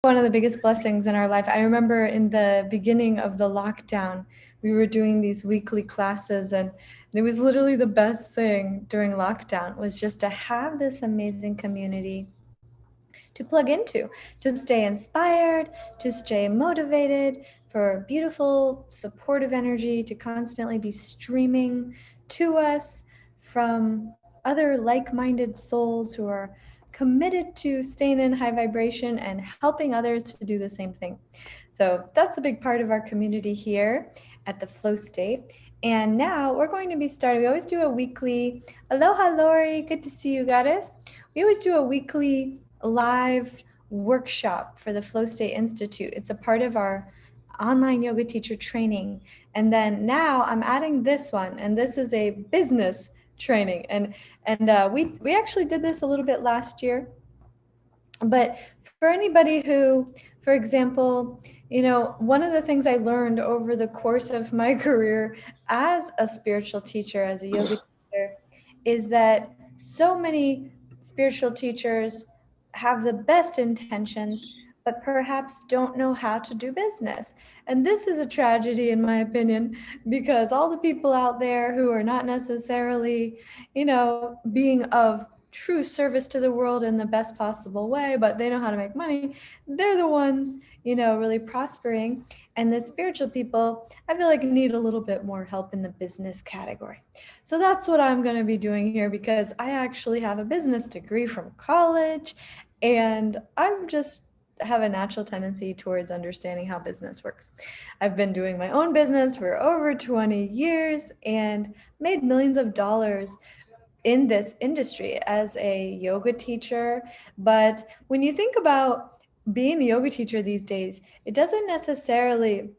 one of the biggest blessings in our life. I remember in the beginning of the lockdown, we were doing these weekly classes, and it was literally the best thing during lockdown was just to have this amazing community to plug into, to stay inspired, to stay motivated, for beautiful, supportive energy to constantly be streaming to us from other like-minded souls who are committed to staying in high vibration and helping others to do the same thing. So that's a big part of our community here at the Flow State. And now we're going to be starting. We always do a weekly, aloha Lori, good to see you, goddess. We always do a weekly live workshop for the Flow State Institute. It's a part of our online yoga teacher training. And then now I'm adding this one, and this is a business training. And we actually did this a little bit last year. But for anybody who, for example, one of the things I learned over the course of my career as a spiritual teacher, as a yoga teacher, is that so many spiritual teachers have the best intentions, but perhaps don't know how to do business. And this is a tragedy, in my opinion, because all the people out there who are not necessarily, being of true service to the world in the best possible way, but they know how to make money, they're the ones, really prospering. And the spiritual people, I feel like, need a little bit more help in the business category. So that's what I'm going to be doing here, because I actually have a business degree from college, and I'm just have a natural tendency towards understanding how business works. I've been doing my own business for over 20 years and made millions of dollars in this industry as a yoga teacher. But when you think about being a yoga teacher these days, it doesn't necessarily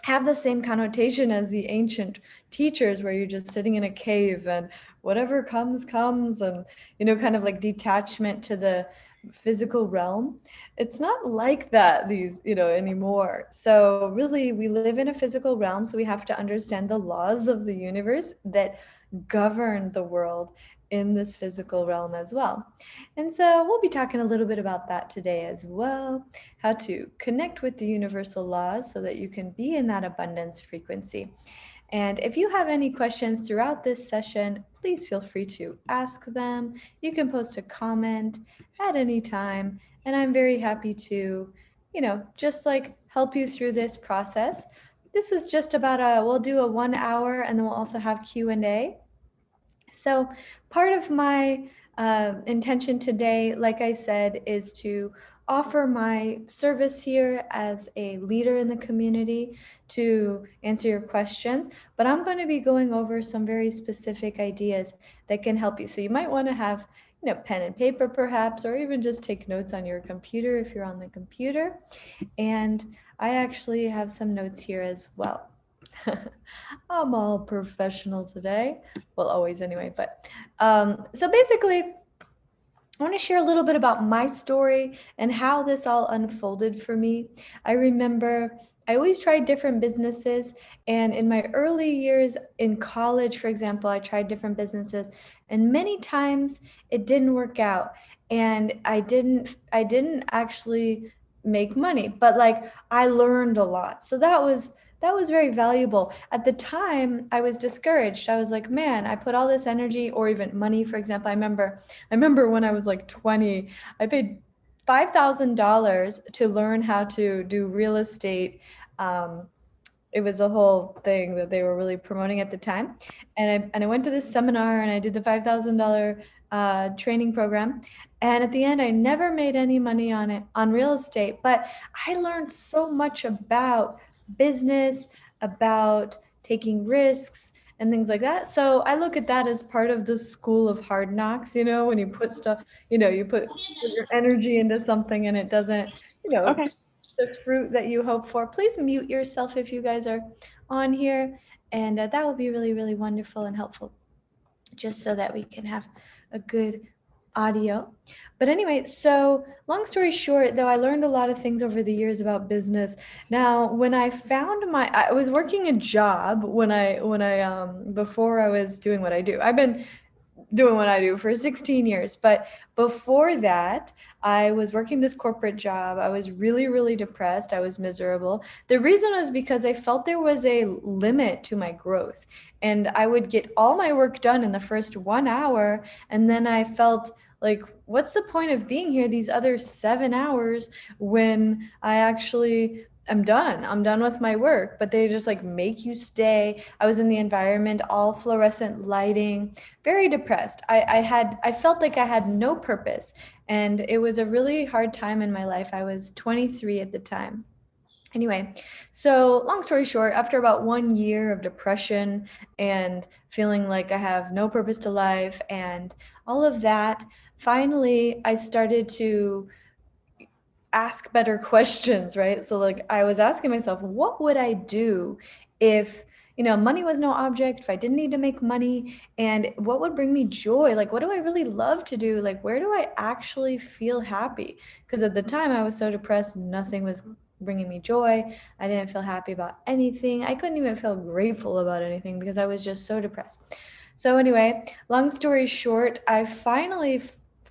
have the same connotation as the ancient teachers where you're just sitting in a cave and whatever comes and kind of like detachment to the physical realm. It's not like that these anymore. So really we live in a physical realm, so we have to understand the laws of the universe that govern the world in this physical realm as well. And so we'll be talking a little bit about that today as well, how to connect with the universal laws so that you can be in that abundance frequency. And if you have any questions throughout this session, please feel free to ask them. You can post a comment at any time, and I'm very happy to, just like help you through this process. This is just about we'll do a 1 hour, and then we'll also have Q&A. So part of my intention today, like I said, is to offer my service here as a leader in the community to answer your questions, but I'm going to be going over some very specific ideas that can help you. So you might want to have, pen and paper perhaps, or even just take notes on your computer if you're on the computer. And I actually have some notes here as well. I'm all professional today. Well, always anyway. But so basically, I want to share a little bit about my story and how this all unfolded for me. I remember I always tried different businesses. And in my early years in college, for example, I tried different businesses, and many times it didn't work out. And I didn't actually make money, but like I learned a lot. So that was very valuable. At the time, I was discouraged. I was like, man, I put all this energy, or even money, for example. I remember when I was like 20, I paid $5,000 to learn how to do real estate. It was a whole thing that they were really promoting at the time. And I went to this seminar, and I did the $5,000 training program. And at the end, I never made any money on it, on real estate, but I learned so much about business, about taking risks and things like that. So I look at that as part of the school of hard knocks, when you put stuff, you put your energy into something and it doesn't, Okay. the fruit that you hope for. Please mute yourself if you guys are on here, and that would be really, really wonderful and helpful, just so that we can have a good audio. But anyway, so long story short, though, I learned a lot of things over the years about business. Now, when I found I was working a job when I before I was doing what I do. I've been doing what I do for 16 years. But before that, I was working this corporate job. I was really, really depressed. I was miserable. The reason was because I felt there was a limit to my growth. And I would get all my work done in the first 1 hour. And then I felt like, what's the point of being here these other 7 hours when I actually I'm done. I'm done with my work, but they just like make you stay. I was in the environment, all fluorescent lighting, very depressed. I felt like I had no purpose, and it was a really hard time in my life. I was 23 at the time. Anyway, so long story short, after about 1 year of depression and feeling like I have no purpose to life and all of that, finally I started to ask better questions, right? So like I was asking myself, what would I do if, money was no object, if I didn't need to make money, and what would bring me joy? Like, what do I really love to do? Like, where do I actually feel happy? Because at the time I was so depressed, nothing was bringing me joy. I didn't feel happy about anything. I couldn't even feel grateful about anything because I was just so depressed. So anyway, long story short, I finally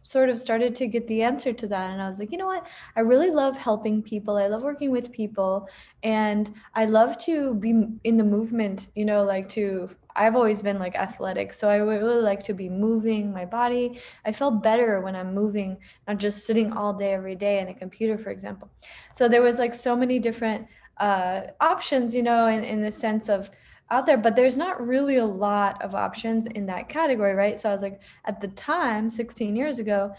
sort of started to get the answer to that. And I was like, you know what? I really love helping people. I love working with people. And I love to be in the movement, I've always been like athletic. So I would really like to be moving my body. I feel better when I'm moving, not just sitting all day, every day in a computer, for example. So there was like so many different options, in the sense of out there, but there's not really a lot of options in that category, right? So I was like, at the time, 16 years ago,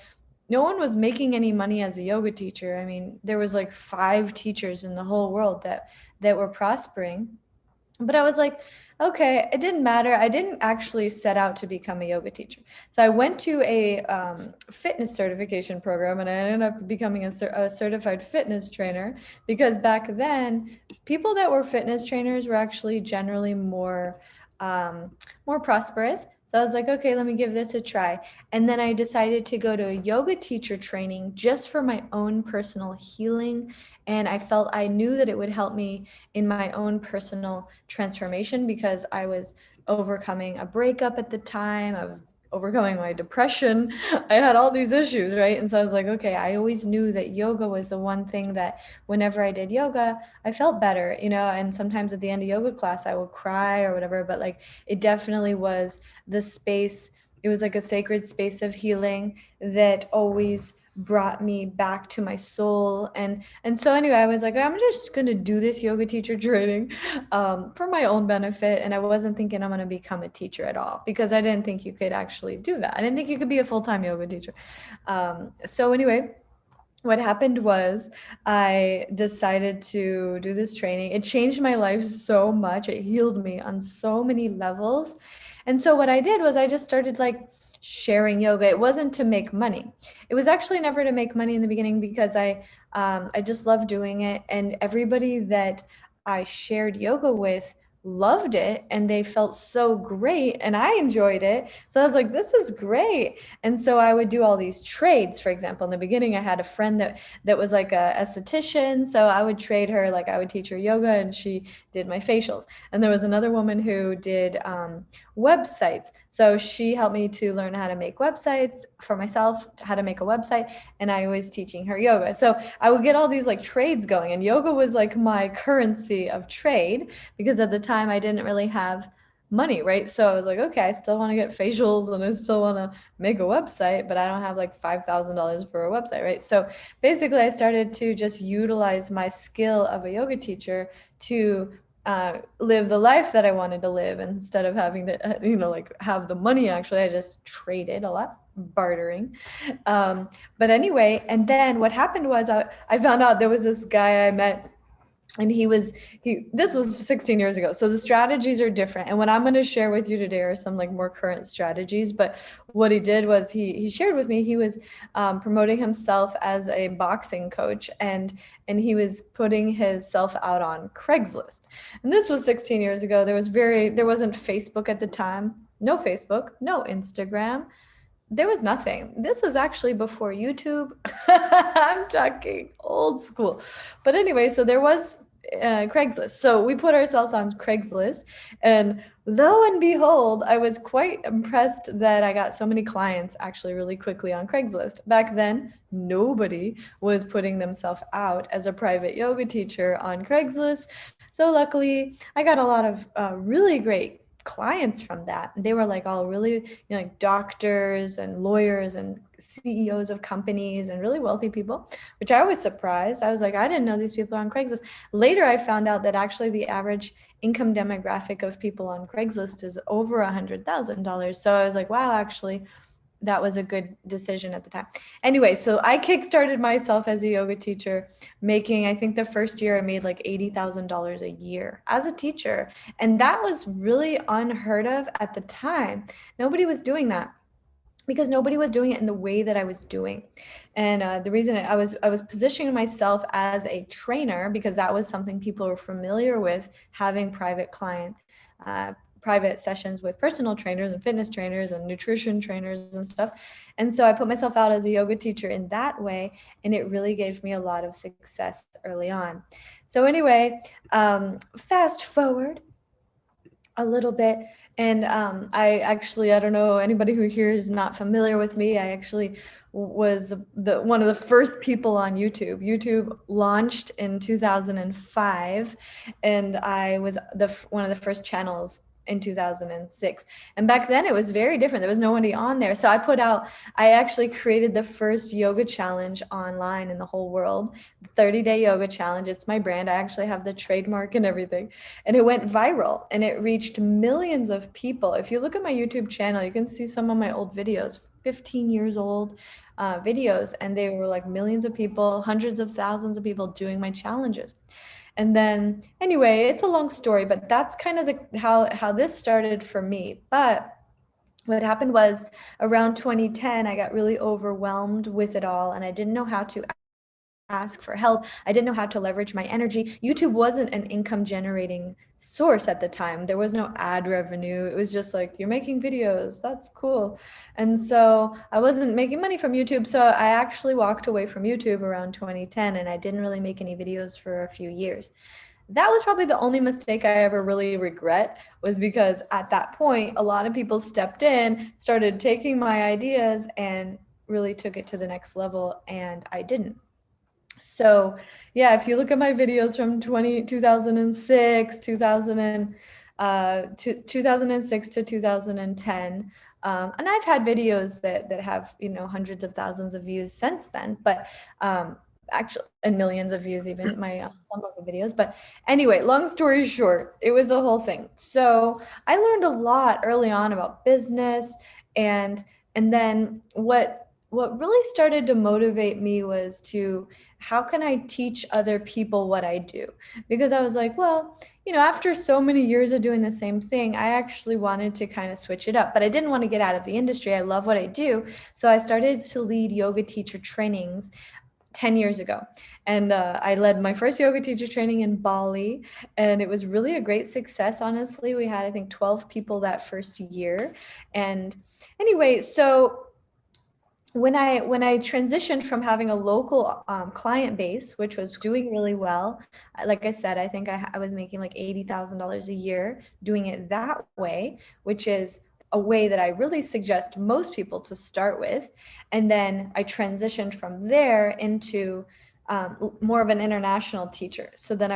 no one was making any money as a yoga teacher. I mean, there was like 5 teachers in the whole world that were prospering. But I was like, okay, it didn't matter. I didn't actually set out to become a yoga teacher. So I went to a fitness certification program, and I ended up becoming a certified fitness trainer, because back then, people that were fitness trainers were actually generally more prosperous. So I was like, okay, let me give this a try. And then I decided to go to a yoga teacher training just for my own personal healing. And I knew that it would help me in my own personal transformation, because I was overcoming a breakup at the time. I was overcoming my depression. I had all these issues, right? And so I was like, okay, I always knew that yoga was the one thing that whenever I did yoga, I felt better, and sometimes at the end of yoga class, I would cry or whatever, but like it definitely was the space. It was like a sacred space of healing that always brought me back to my soul. And so anyway, I was like, I'm just going to do this yoga teacher training for my own benefit. And I wasn't thinking I'm going to become a teacher at all, because I didn't think you could actually do that. I didn't think you could be a full-time yoga teacher. So anyway, what happened was I decided to do this training. It changed my life so much. It healed me on so many levels. And so what I did was I just started like sharing yoga. It wasn't to make money. It was actually never to make money in the beginning, because I just loved doing it. And everybody that I shared yoga with loved it, and they felt so great, and I enjoyed it. So I was like, this is great. And so I would do all these trades. For example, in the beginning, I had a friend that was like a esthetician. So I would trade her, like I would teach her yoga and she did my facials. And there was another woman who did websites. So she helped me to learn how to make websites for myself, how to make a website. And I was teaching her yoga. So I would get all these like trades going, and yoga was like my currency of trade, because at the time I didn't really have money, right? So I was like, okay, I still want to get facials and I still want to make a website, but I don't have like $5,000 for a website, right? So basically I started to just utilize my skill of a yoga teacher to live the life that I wanted to live, instead of having to, like have the money. Actually, I just traded a lot, bartering. But anyway, and then what happened was I found out there was this guy I met, and this was 16 years ago. So the strategies are different. And what I'm going to share with you today are some like more current strategies. But what he did was he shared with me, he was promoting himself as a boxing coach, and he was putting himself out on Craigslist. And this was 16 years ago. There wasn't Facebook at the time. No Facebook, no Instagram. There was nothing. This was actually before YouTube. I'm talking old school. But anyway, so there was Craigslist. So we put ourselves on Craigslist, and lo and behold, I was quite impressed that I got so many clients actually really quickly on Craigslist. Back then, nobody was putting themselves out as a private yoga teacher on Craigslist. So luckily, I got a lot of really great clients from that. They were like all really, like doctors and lawyers and CEOs of companies and really wealthy people, which I was surprised. I was like, I didn't know these people on Craigslist. Later, I found out that actually the average income demographic of people on Craigslist is over $100,000. So I was like, wow, actually, that was a good decision at the time. Anyway, so I kickstarted myself as a yoga teacher, making, I think the first year I made like $80,000 a year as a teacher. And that was really unheard of at the time. Nobody was doing that because nobody was doing it in the way that I was doing. And the reason I was positioning myself as a trainer because that was something people were familiar with, having private sessions with personal trainers and fitness trainers and nutrition trainers and stuff. And so I put myself out as a yoga teacher in that way, and it really gave me a lot of success early on. So anyway, fast forward a little bit. And I don't know anybody who here is not familiar with me. I actually was one of the first people on YouTube. YouTube launched in 2005, and I was one of the first channels in 2006. And back then it was very different. There was nobody on there. So I actually created the first yoga challenge online in the whole world, the 30-day yoga challenge. It's my brand. I actually have the trademark and everything. And it went viral and it reached millions of people. If you look at my YouTube channel, you can see some of my old videos, 15 years old videos, and they were like millions of people, hundreds of thousands of people doing my challenges. And then anyway, it's a long story, but that's kind of how this started for me. But what happened was around 2010, I got really overwhelmed with it all, and I didn't know how to ask for help. I didn't know how to leverage my energy. YouTube wasn't an income generating source at the time. There was no ad revenue. It was just like, you're making videos. That's cool. And so I wasn't making money from YouTube. So I actually walked away from YouTube around 2010, and I didn't really make any videos for a few years. That was probably the only mistake I ever really regret, was because at that point, a lot of people stepped in, started taking my ideas and really took it to the next level, and I didn't. So yeah, if you look at my videos from 2006, 2006 to 2010, and I've had videos that have, hundreds of thousands of views since then, but actually, and millions of views, even my some of the videos. But anyway, long story short, it was a whole thing. So I learned a lot early on about business, and then what really started to motivate me was how can I teach other people what I do? Because I was like, well, after so many years of doing the same thing, I actually wanted to kind of switch it up, but I didn't want to get out of the industry. I love what I do. So I started to lead yoga teacher trainings 10 years ago. And I led my first yoga teacher training in Bali, and it was really a great success. Honestly, we had, I think, 12 people that first year. And anyway, so when I transitioned from having a local client base, which was doing really well, like I said, I think I was making like $80,000 a year doing it that way, which is a way that I really suggest most people to start with. And then I transitioned from there into more of an international teacher. So then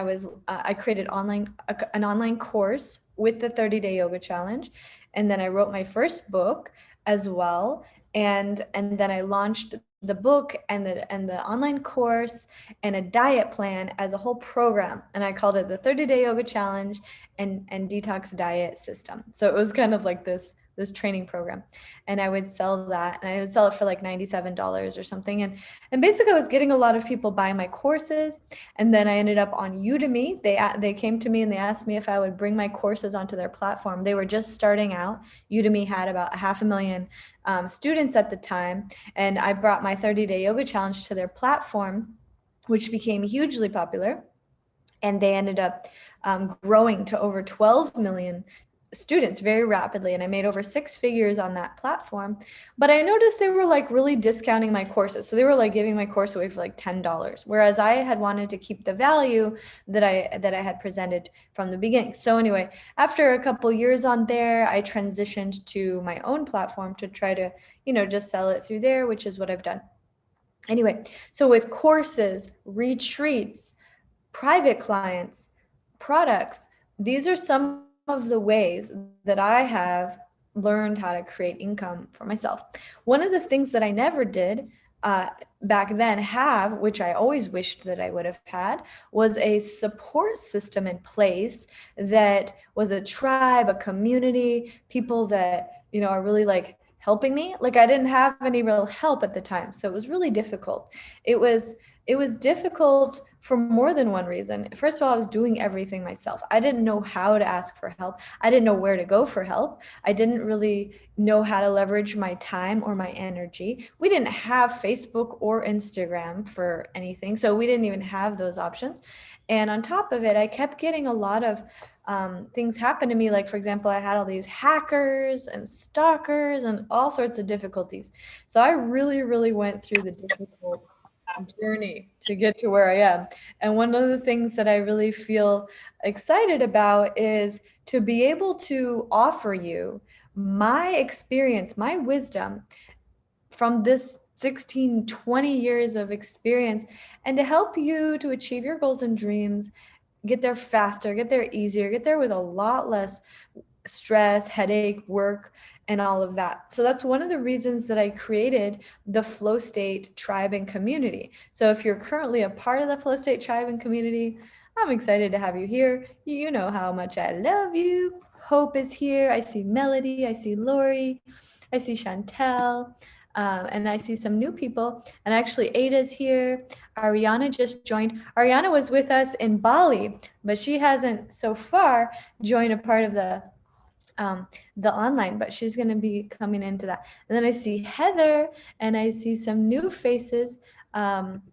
I created an online course with the 30-day yoga challenge. And then I wrote my first book as well. And then I launched the book and the online course and a diet plan as a whole program. And I called it the 30-day yoga challenge and detox diet system. So it was kind of like this training program. And I would sell that, and I would sell it for like $97 or something. And basically I was getting a lot of people buying my courses. And then I ended up on Udemy. They came to me and they asked me if I would bring my courses onto their platform. They were just starting out. Udemy had about 500,000 students at the time. And I brought my 30-day yoga challenge to their platform, which became hugely popular. And they ended up growing to over 12 million students very rapidly, and I made over 6 figures on that platform. But I noticed they were like really discounting my courses. So they were like giving my course away for like $10, whereas I had wanted to keep the value that I had presented from the beginning. So anyway, after a couple years on there, I transitioned to my own platform to try to, just sell it through there, which is what I've done. Anyway, so with courses, retreats, private clients, products, these are some of the ways that I have learned how to create income for myself. One of the things that I never did back then which I always wished that I would have had, was a support system in place that was a tribe, a community, people that, are really like helping me. Like I didn't have any real help at the time. So it was really difficult. It was difficult for more than one reason. First of all, I was doing everything myself. I didn't know how to ask for help. I didn't know where to go for help. I didn't really know how to leverage my time or my energy. We didn't have Facebook or Instagram for anything, so we didn't even have those options. And on top of it, I kept getting a lot of things happen to me. Like, for example, I had all these hackers and stalkers and all sorts of difficulties. So I really, really went through the difficult journey to get to where I am. And one of the things that I really feel excited about is to be able to offer you my experience, my wisdom from this 16, 20 years of experience, and to help you to achieve your goals and dreams, get there faster, get there easier, get there with a lot less stress, headache, work, and all of that. So that's one of the reasons that I created the Flow State Tribe and Community. So if you're currently a part of the Flow State Tribe and Community, I'm excited to have you here. You know how much I love you. Hope is here. I see Melody. I see Lori. I see Chantel. And I see some new people. And actually, Ada's here. Ariana just joined. Ariana was with us in Bali, but she hasn't so far joined a part of the online, but she's going to be coming into that. And then I see Heather, and I see some new faces on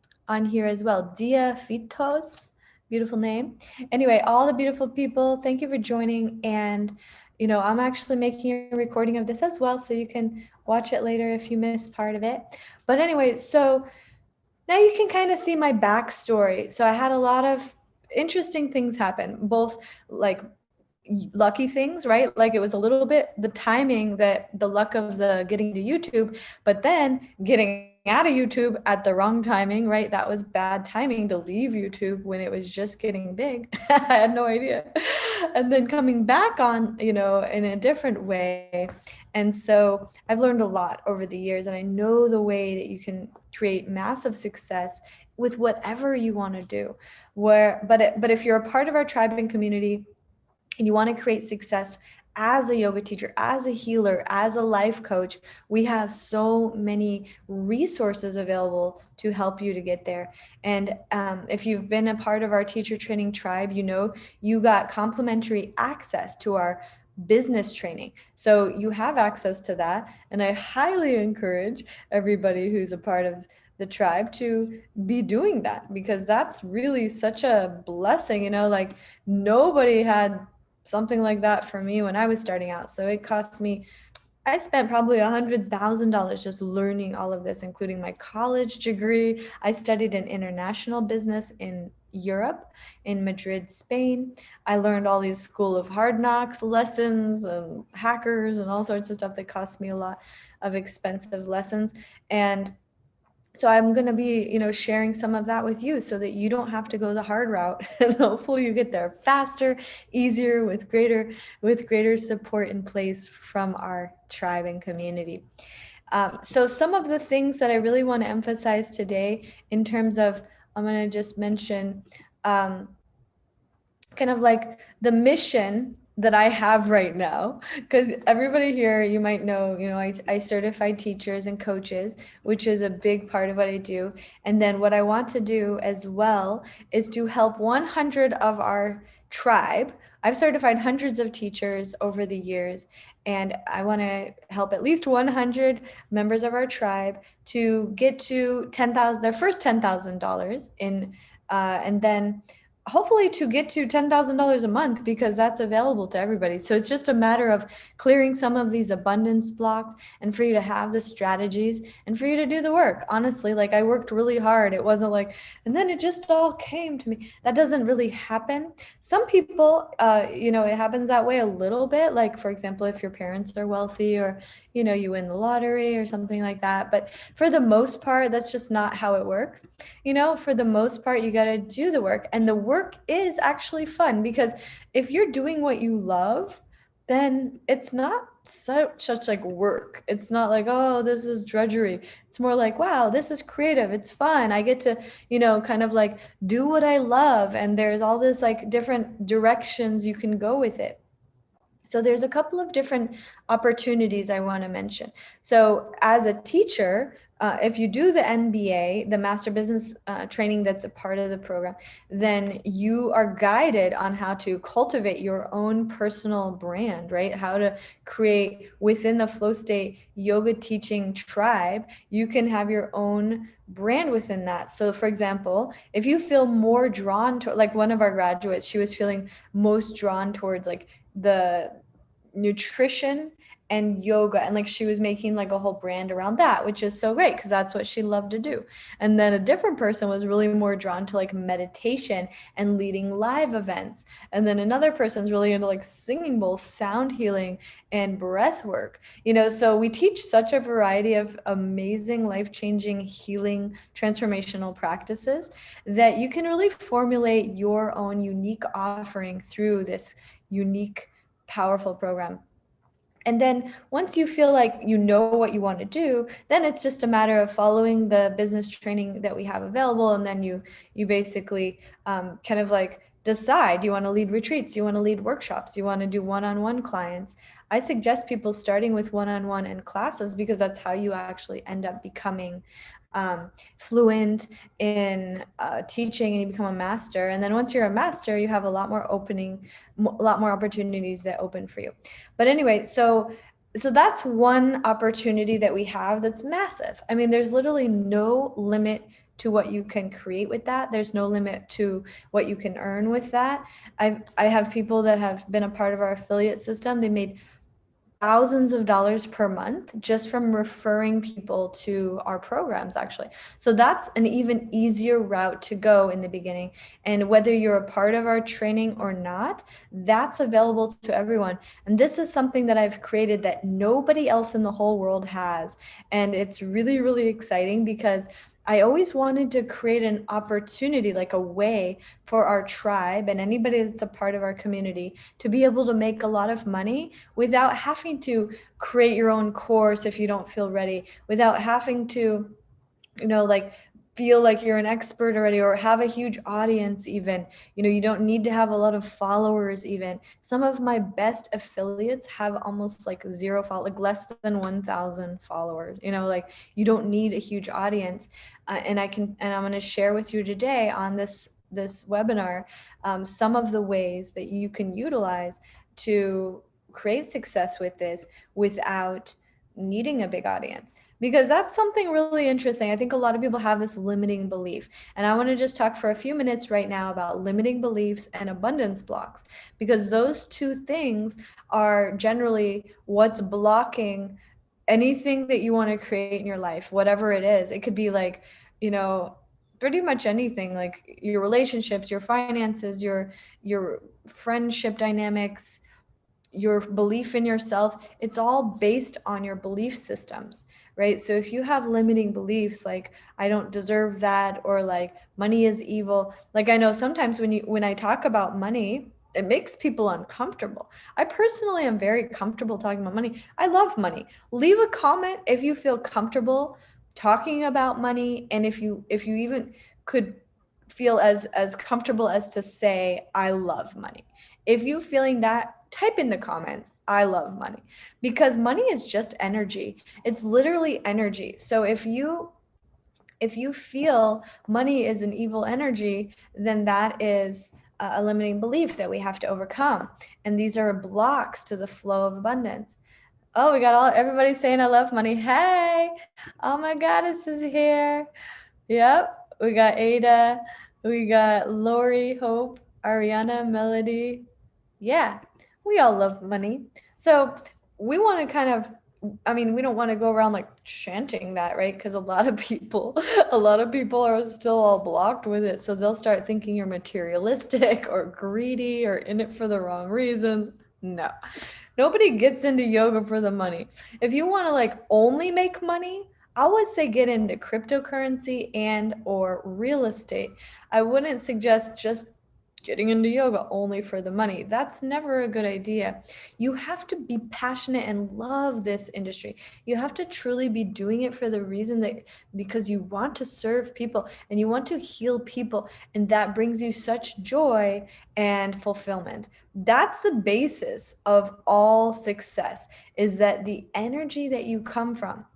here as well. Dia Fitos, beautiful name. Anyway, all the beautiful people, thank you for joining. And I'm actually making a recording of this as well, so you can watch it later if you missed part of it. But anyway, so now you can kind of see my backstory. So I had a lot of interesting things happen, both like lucky things, right? Like it was a little bit the timing, that the luck of the getting to YouTube, but then getting out of YouTube at the wrong timing, right? That was bad timing to leave YouTube when it was just getting big. I had no idea. And then coming back on, in a different way. And so I've learned a lot over the years, and I know the way that you can create massive success with whatever you want to do. But if you're a part of our tribe and community, and you want to create success as a yoga teacher, as a healer, as a life coach, we have so many resources available to help you to get there. And if you've been a part of our teacher training tribe, you got complimentary access to our business training. So you have access to that. And I highly encourage everybody who's a part of the tribe to be doing that, because that's really such a blessing. Like nobody had something like that for me when I was starting out. So it cost me, I spent probably $100,000 just learning all of this, including my college degree. I studied in international business in Europe, in Madrid, Spain. I learned all these School of Hard Knocks lessons and hackers and all sorts of stuff that cost me a lot of expensive lessons. And so I'm going to be, sharing some of that with you so that you don't have to go the hard route, and hopefully you get there faster, easier, with greater support in place from our tribe and community. So some of the things that I really want to emphasize today in terms of, I'm going to just mention kind of like the mission that I have right now, because everybody here, you might know, I certify teachers and coaches, which is a big part of what I do. And then what I want to do as well is to help 100 of our tribe. I've certified hundreds of teachers over the years, and I want to help at least 100 members of our tribe to get to their first $10,000 in, and then hopefully to get to $10,000 a month, because that's available to everybody. So it's just a matter of clearing some of these abundance blocks and for you to have the strategies and for you to do the work. Honestly, like, I worked really hard. It wasn't like, and then it just all came to me. That doesn't really happen. Some people, it happens that way a little bit. Like, for example, if your parents are wealthy, or, you win the lottery or something like that. But for the most part, that's just not how it works. For the most part, you got to do the work. And the work is actually fun, because if you're doing what you love, then it's not such like work. It's not like, oh, this is drudgery. It's more like, wow, this is creative. It's fun. I get to, kind of like do what I love. And there's all this like different directions you can go with it. So there's a couple of different opportunities I want to mention. So as a teacher, if you do the MBA, the Master Business Training that's a part of the program, then you are guided on how to cultivate your own personal brand, right? How to create within the Flow State yoga teaching tribe. You can have your own brand within that. So for example, if you feel more drawn to, like one of our graduates, she was feeling most drawn towards like the nutrition and yoga, and like she was making like a whole brand around that, which is so great because that's what she loved to do. And then a different person was really more drawn to like meditation and leading live events, and then another person's really into like singing bowls, sound healing, and breath work. So we teach such a variety of amazing life-changing healing transformational practices that you can really formulate your own unique offering through this unique, powerful program. And then once you feel like you know what you want to do, then it's just a matter of following the business training that we have available. And then you basically kind of like decide, you want to lead retreats, you want to lead workshops, you want to do one-on-one clients. I suggest people starting with one-on-one and classes, because that's how you actually end up becoming fluent in teaching, and you become a master. And then once you're a master, you have a lot more opportunities that open for you. But anyway, so that's one opportunity that we have that's massive. I mean, there's literally no limit to what you can create with that. There's no limit to what you can earn with that. I have people that have been a part of our affiliate system. They made thousands of dollars per month just from referring people to our programs, actually. So that's an even easier route to go in the beginning. And whether you're a part of our training or not, that's available to everyone. And this is something that I've created that nobody else in the whole world has. And it's really, really exciting, because I always wanted to create an opportunity, like a way for our tribe and anybody that's a part of our community to be able to make a lot of money without having to create your own course if you don't feel ready, without having to, like feel like you're an expert already or have a huge audience even. You don't need to have a lot of followers even. Some of my best affiliates have almost like zero like less than 1,000 followers. Like, you don't need a huge audience. And I'm going to share with you today on this webinar some of the ways that you can utilize to create success with this without needing a big audience, because that's something really interesting. I think a lot of people have this limiting belief, and I want to just talk for a few minutes right now about limiting beliefs and abundance blocks, because those two things are generally what's blocking anything that you want to create in your life, whatever it is. It could be like, pretty much anything, like your relationships, your finances, your friendship dynamics, your belief in yourself. It's all based on your belief systems, right? So if you have limiting beliefs like, I don't deserve that, or like money is evil, like I know sometimes when I talk about money, it makes people uncomfortable. I personally am very comfortable talking about money. I love money. Leave a comment if you feel comfortable talking about money, and if you even could feel as comfortable as to say, I love money. If you feeling that, type in the comments, I love money, because money is just energy. It's literally energy. So if you feel money is an evil energy, then that is a limiting belief that we have to overcome. And these are blocks to the flow of abundance. Oh, we got everybody saying I love money. Hey, oh my goddess is here. Yep, we got Ada. We got Lori, Hope, Ariana, Melody. Yeah, we all love money. So we want to kind of, I mean, we don't want to go around like chanting that, right? Because a lot of people, a lot of people are still all blocked with it. So they'll start thinking you're materialistic or greedy or in it for the wrong reasons. No, nobody gets into yoga for the money. If you want to like only make money, I would say get into cryptocurrency and or real estate. I wouldn't suggest just getting into yoga only for the money. That's never a good idea. You have to be passionate and love this industry. You have to truly be doing it for the reason that because you want to serve people and you want to heal people, and that brings you such joy and fulfillment. That's the basis of all success, is that the energy that you come from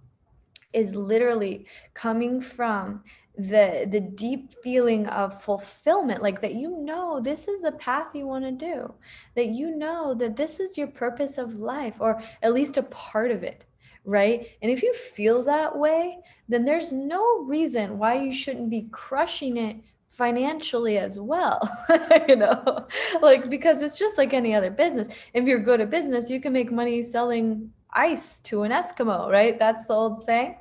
is literally coming from the deep feeling of fulfillment, like that you know this is the path you want to do, that you know that this is your purpose of life, or at least a part of it, right? And if you feel that way, then there's no reason why you shouldn't be crushing it financially as well. You know, like, because it's just like any other business. If you're good at business, you can make money selling ice to an Eskimo, right? That's the old saying.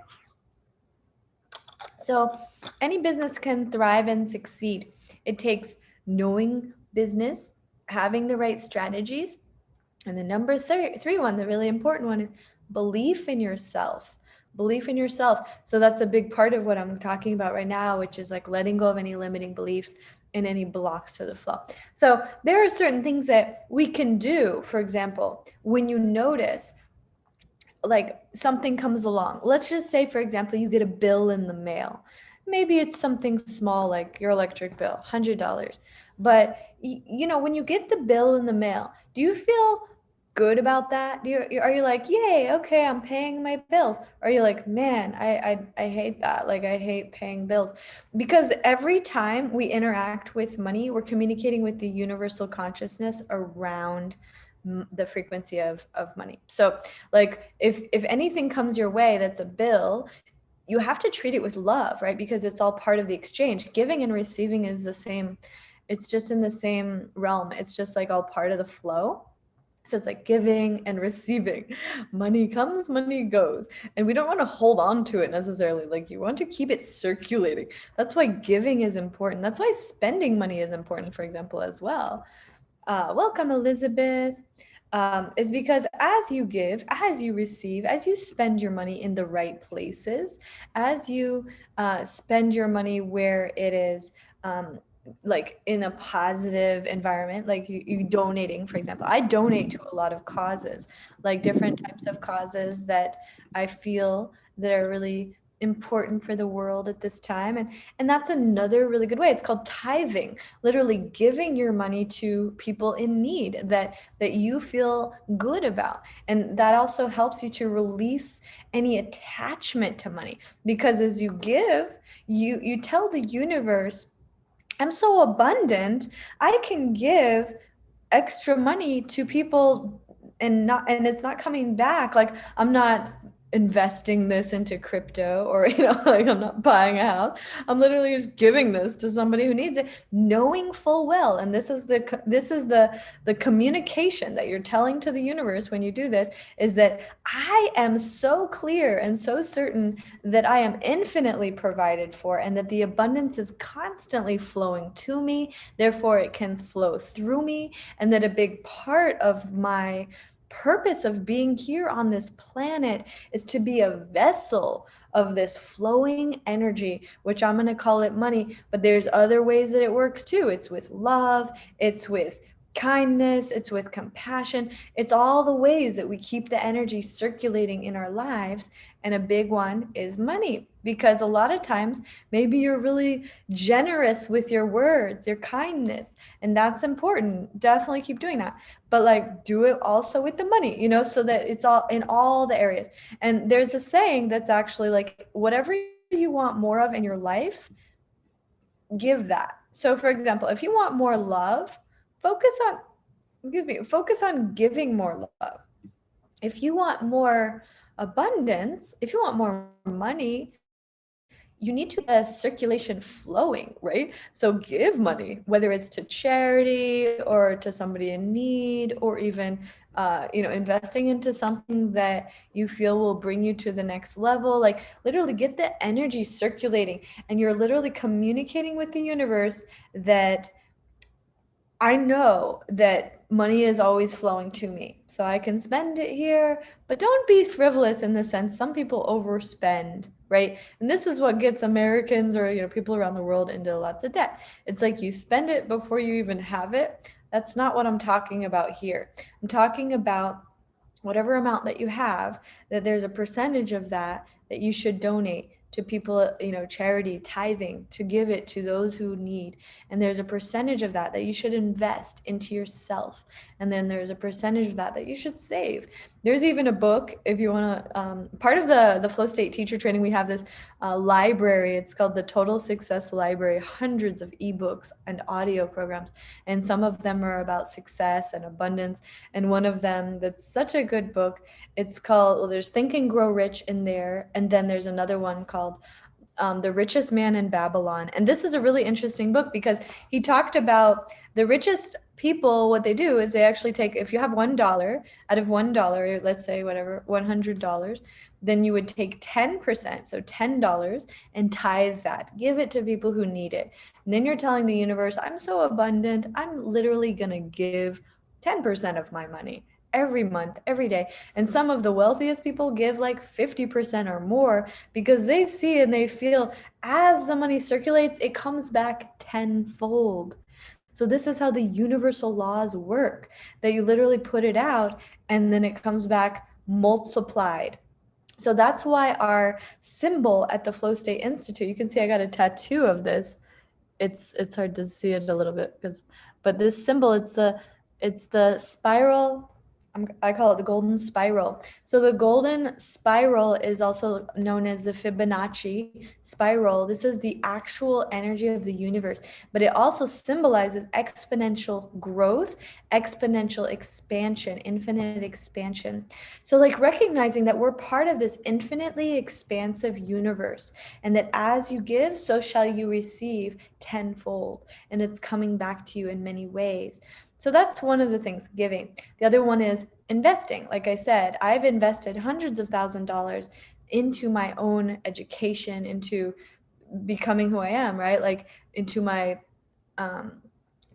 So any business can thrive and succeed. It takes knowing business, having the right strategies, and the number three one, the really important one, is belief in yourself. Belief in yourself. So that's a big part of what I'm talking about right now, which is like letting go of any limiting beliefs and any blocks to the flow. So there are certain things that we can do. For example, when you notice like something comes along. Let's just say, for example, you get a bill in the mail. Maybe it's something small like your electric bill, $100. But you know, when you get the bill in the mail, do you feel good about that? Are you like, yay, okay, I'm paying my bills? Or are you like, man, I hate that. Like, I hate paying bills. Because every time we interact with money, we're communicating with the universal consciousness around the frequency of money. So like if anything comes your way that's a bill, you have to treat it with love, right? Because it's all part of the exchange. Giving and receiving is the same. It's just in the same realm. It's just like all part of the flow. So it's like giving and receiving. Money comes, money goes. And we don't want to hold on to it necessarily. Like, you want to keep it circulating. That's why giving is important. That's why spending money is important, for example, as well. Welcome, Elizabeth. Is because as you give, as you receive, as you spend your money in the right places, as you spend your money where it is like in a positive environment, like you donating, for example. I donate to a lot of causes, like different types of causes that I feel that are really important for the world at this time. And that's another really good way. It's called tithing, literally giving your money to people in need that you feel good about. And that also helps you to release any attachment to money, because as you give, you tell the universe, I'm so abundant, I can give extra money to people, and it's not coming back. Like, I'm not investing this into crypto, or you know, like, I'm not buying a house. I'm literally just giving this to somebody who needs it, knowing full well, and this is the communication that you're telling to the universe when you do this, is that I am so clear and so certain that I am infinitely provided for, and that the abundance is constantly flowing to me, therefore it can flow through me, and that a big part of my purpose of being here on this planet is to be a vessel of this flowing energy, which I'm going to call it money. But there's other ways that it works too. It's with love, it's with kindness, it's with compassion. It's all the ways that we keep the energy circulating in our lives. And a big one is money, because a lot of times maybe you're really generous with your words, your kindness, and that's important. Definitely keep doing that. But like, do it also with the money, you know, so that it's all in all the areas. And there's a saying that's actually like, whatever you want more of in your life, give that. So for example, if you want more love, focus on, focus on giving more love. If you want more abundance, if you want more money, you need to get circulation flowing, right? So give money, whether it's to charity or to somebody in need, or even investing into something that you feel will bring you to the next level. Like literally get the energy circulating, and you're literally communicating with the universe that I know that money is always flowing to me, so I can spend it here, but don't be frivolous in the sense some people overspend, right? And this is what gets Americans or people around the world into lots of debt. It's like you spend it before you even have it. That's not what I'm talking about here. I'm talking about whatever amount that you have, that there's a percentage of that that you should donate to people, charity, tithing, to give it to those who need. And there's a percentage of that that you should invest into yourself. And then there's a percentage of that that you should save. There's even a book, if you want to, part of the Flow State teacher training, we have this library. It's called the Total Success Library, hundreds of ebooks and audio programs. And some of them are about success and abundance. And one of them that's such a good book, it's called, well, there's Think and Grow Rich in there. And then there's another one called The Richest Man in Babylon. And this is a really interesting book because he talked about the richest people. What they do is they actually take, if you have $1, out of $1, let's say whatever, $100, then you would take 10%, so $10, and tithe that, give it to people who need it. And then you're telling the universe, I'm so abundant, I'm literally going to give 10% of my money every month, every day. And some of the wealthiest people give like 50% or more because they see and they feel as the money circulates, it comes back tenfold. So this is how the universal laws work, that you literally put it out and then it comes back multiplied. So that's why our symbol at the Flow State Institute, you can see I got a tattoo of this. It's hard to see it a little bit but this symbol, it's the spiral. I call it the golden spiral. So the golden spiral is also known as the Fibonacci spiral. This is the actual energy of the universe, but it also symbolizes exponential growth, exponential expansion, infinite expansion. So like recognizing that we're part of this infinitely expansive universe, and that as you give, so shall you receive tenfold, and it's coming back to you in many ways. So that's one of the things, giving. The other one is investing. Like I said, I've invested hundreds of $1,000s into my own education, into becoming who I am, right? Like into my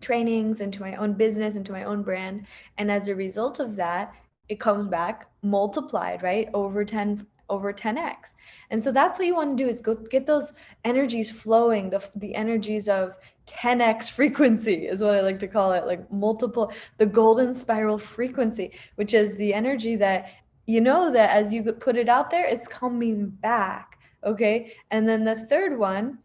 trainings, into my own business, into my own brand. And as a result of that, it comes back multiplied, right? Over 10x. And so that's what you want to do, is go get those energies flowing, the energies of 10x frequency is what I like to call it, like multiple, the golden spiral frequency, which is the energy that that as you put it out there, it's coming back. Okay. And then the third one,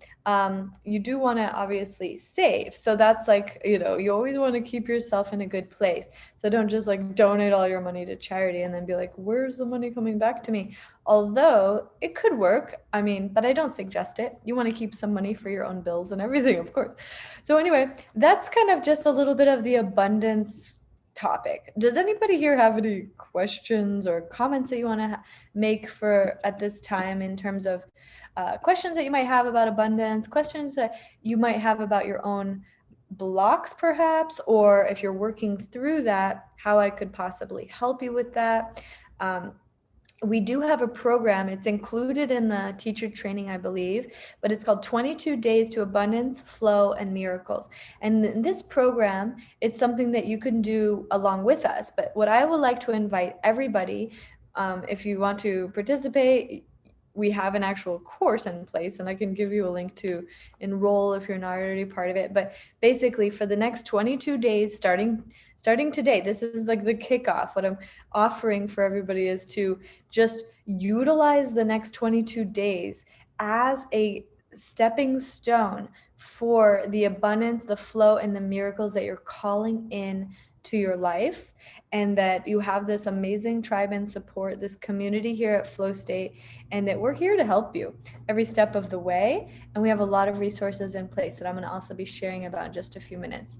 you do want to obviously save. So that's like, you always want to keep yourself in a good place. So don't just like donate all your money to charity and then be like, where's the money coming back to me? Although it could work, but I don't suggest it. You want to keep some money for your own bills and everything, of course. So anyway, that's kind of just a little bit of the abundance topic. Does anybody here have any questions or comments that you want to make for at this time, in terms of questions that you might have about abundance, questions that you might have about your own blocks perhaps, or if you're working through that, how I could possibly help you with that? We do have a program. It's included in the teacher training, I believe, but it's called 22 Days to Abundance, Flow, and Miracles. And in this program, it's something that you can do along with us. But what I would like to invite everybody, if you want to participate, we have an actual course in place, and I can give you a link to enroll if you're not already part of it. But basically, for the next 22 days, starting today, this is like the kickoff. What I'm offering for everybody is to just utilize the next 22 days as a stepping stone for the abundance, the flow, and the miracles that you're calling in to your life, and that you have this amazing tribe and support, this community here at Flow State, and that we're here to help you every step of the way. And we have a lot of resources in place that I'm going to also be sharing about in just a few minutes.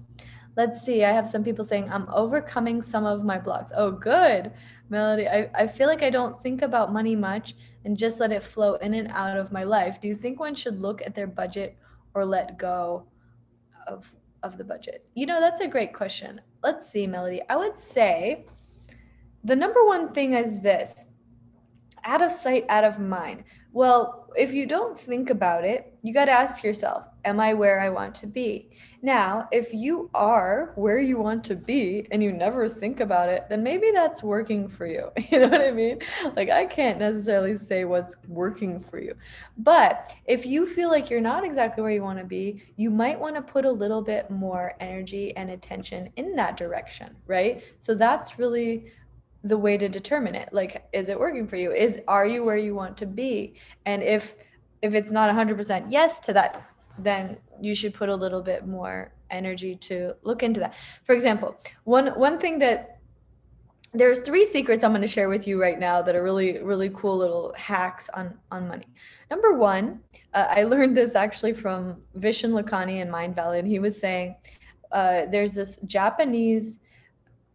Let's see. I have some people saying I'm overcoming some of my blocks. Oh, good, Melody. I feel like I don't think about money much and just let it flow in and out of my life. Do you think one should look at their budget or let go of the budget? That's a great question. Let's see, Melody. I would say the number one thing is this: out of sight, out of mind. Well, if you don't think about it, you got to ask yourself, am I where I want to be? Now, if you are where you want to be and you never think about it, then maybe that's working for you. You know what I mean? Like, I can't necessarily say what's working for you. But if you feel like you're not exactly where you want to be, you might want to put a little bit more energy and attention in that direction, right? So that's really the way to determine it. Like, is it working for you? Are you where you want to be? And if it's not 100% yes to that, then you should put a little bit more energy to look into that. For example, one thing that there's 3 secrets I'm going to share with you right now that are really, really cool little hacks on money. Number 1, I learned this actually from Vishen Lakhani in Mind Valley, and he was saying there's this Japanese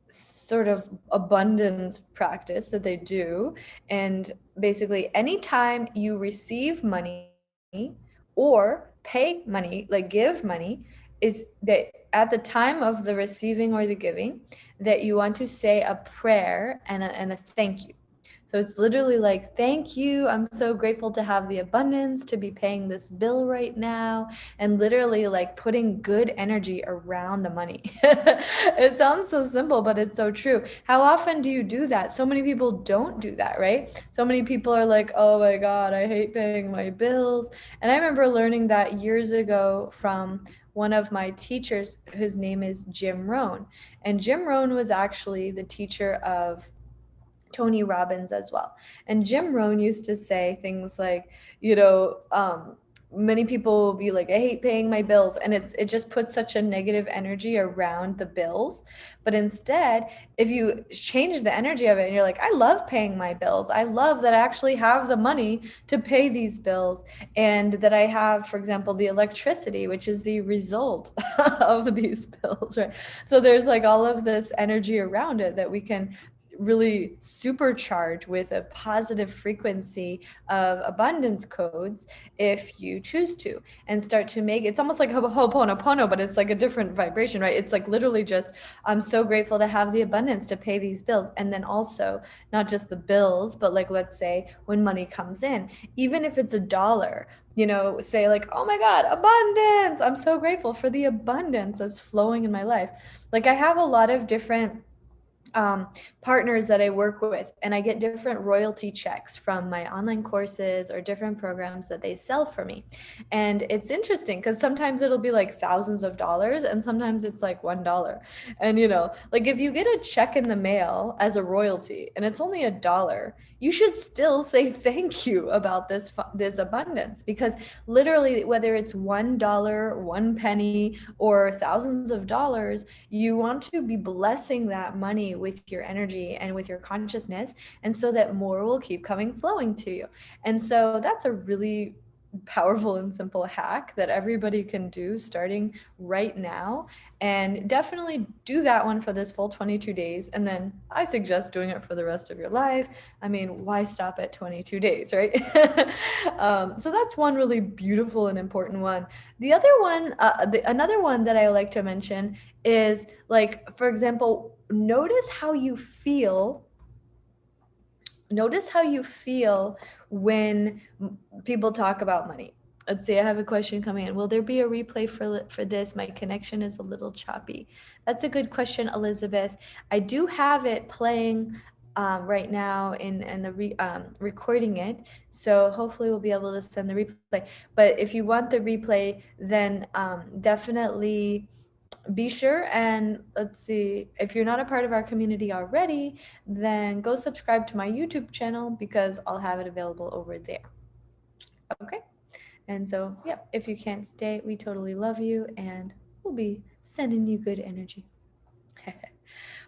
sort of abundance practice that they do. And basically, anytime you receive money or pay money, like give money, is that at the time of the receiving or the giving, that you want to say a prayer and a thank you. So it's literally like, thank you. I'm so grateful to have the abundance to be paying this bill right now. And literally like putting good energy around the money. It sounds so simple, but it's so true. How often do you do that? So many people don't do that, right? So many people are like, oh my God, I hate paying my bills. And I remember learning that years ago from one of my teachers, whose name is Jim Rohn. And Jim Rohn was actually the teacher of Tony Robbins as well. And Jim Rohn used to say things like, many people will be like, I hate paying my bills. And it just puts such a negative energy around the bills. But instead, if you change the energy of it and you're like, I love paying my bills. I love that I actually have the money to pay these bills, and that I have, for example, the electricity, which is the result of these bills, right? So there's like all of this energy around it that we can really supercharge with a positive frequency of abundance codes if you choose to, and start to make it's almost like Ho'oponopono, but it's like a different vibration, right? It's like literally just, I'm so grateful to have the abundance to pay these bills. And then also not just the bills, but like, let's say when money comes in, even if it's $1, say like, oh my God, abundance, I'm so grateful for the abundance that's flowing in my life. Like, I have a lot of different partners that I work with, and I get different royalty checks from my online courses or different programs that they sell for me. And it's interesting because sometimes it'll be like thousands of dollars and sometimes it's like $1. And like, if you get a check in the mail as a royalty and it's only $1, you should still say thank you about this abundance, because literally, whether it's $1, 1 penny, or thousands of dollars, you want to be blessing that money with your energy and with your consciousness, and so that more will keep flowing to you. And so that's a really powerful and simple hack that everybody can do starting right now. And definitely do that one for this full 22 days. And then I suggest doing it for the rest of your life. I mean, why stop at 22 days, right? So that's one really beautiful and important one. The other one, another one that I like to mention is, like, for example, notice how you feel when people talk about money. Let's see, I have a question coming in. Will there be a replay for this? My connection is a little choppy. That's a good question, Elizabeth. I do have it playing right now in the recording it. So hopefully we'll be able to send the replay. But if you want the replay, then definitely be sure and, let's see, if you're not a part of our community already, then go subscribe to my YouTube channel, because I'll have it available over there. Okay. And so, yeah, if you can't stay, we totally love you and we'll be sending you good energy.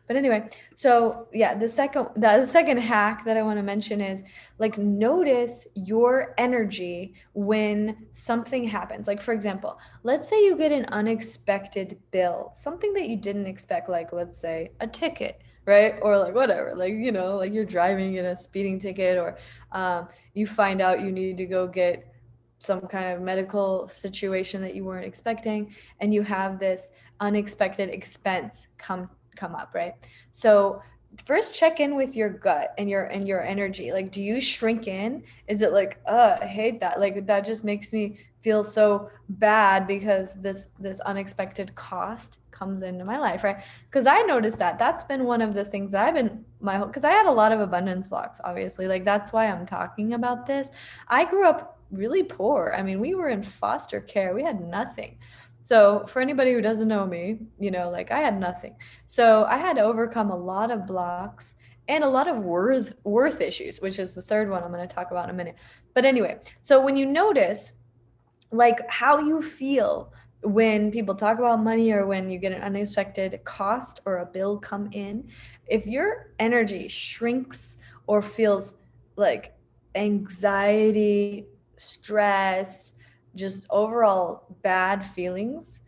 But anyway, so yeah, the second hack that I want to mention is like notice your energy when something happens. Like for example, let's say you get an unexpected bill, something that you didn't expect, like let's say a ticket, right? Or like whatever, like like you're driving in a speeding ticket, or you find out you need to go get some kind of medical situation that you weren't expecting, and you have this unexpected expense come up, right? So first check in with your gut and your energy. Like, do you shrink in? Is it like, I hate that, like that just makes me feel so bad because this unexpected cost comes into my life, right? Because I noticed that that's been one of the things that I've been my whole, because I had a lot of abundance blocks, obviously, like that's why I'm talking about this. I grew up really poor. I mean, we were in foster care, we had nothing. So for anybody who doesn't know me, like I had nothing. So I had to overcome a lot of blocks and a lot of worth issues, which is the third one I'm going to talk about in a minute. But anyway, so when you notice like how you feel when people talk about money or when you get an unexpected cost or a bill come in, if your energy shrinks or feels like anxiety, stress, just overall bad feelings,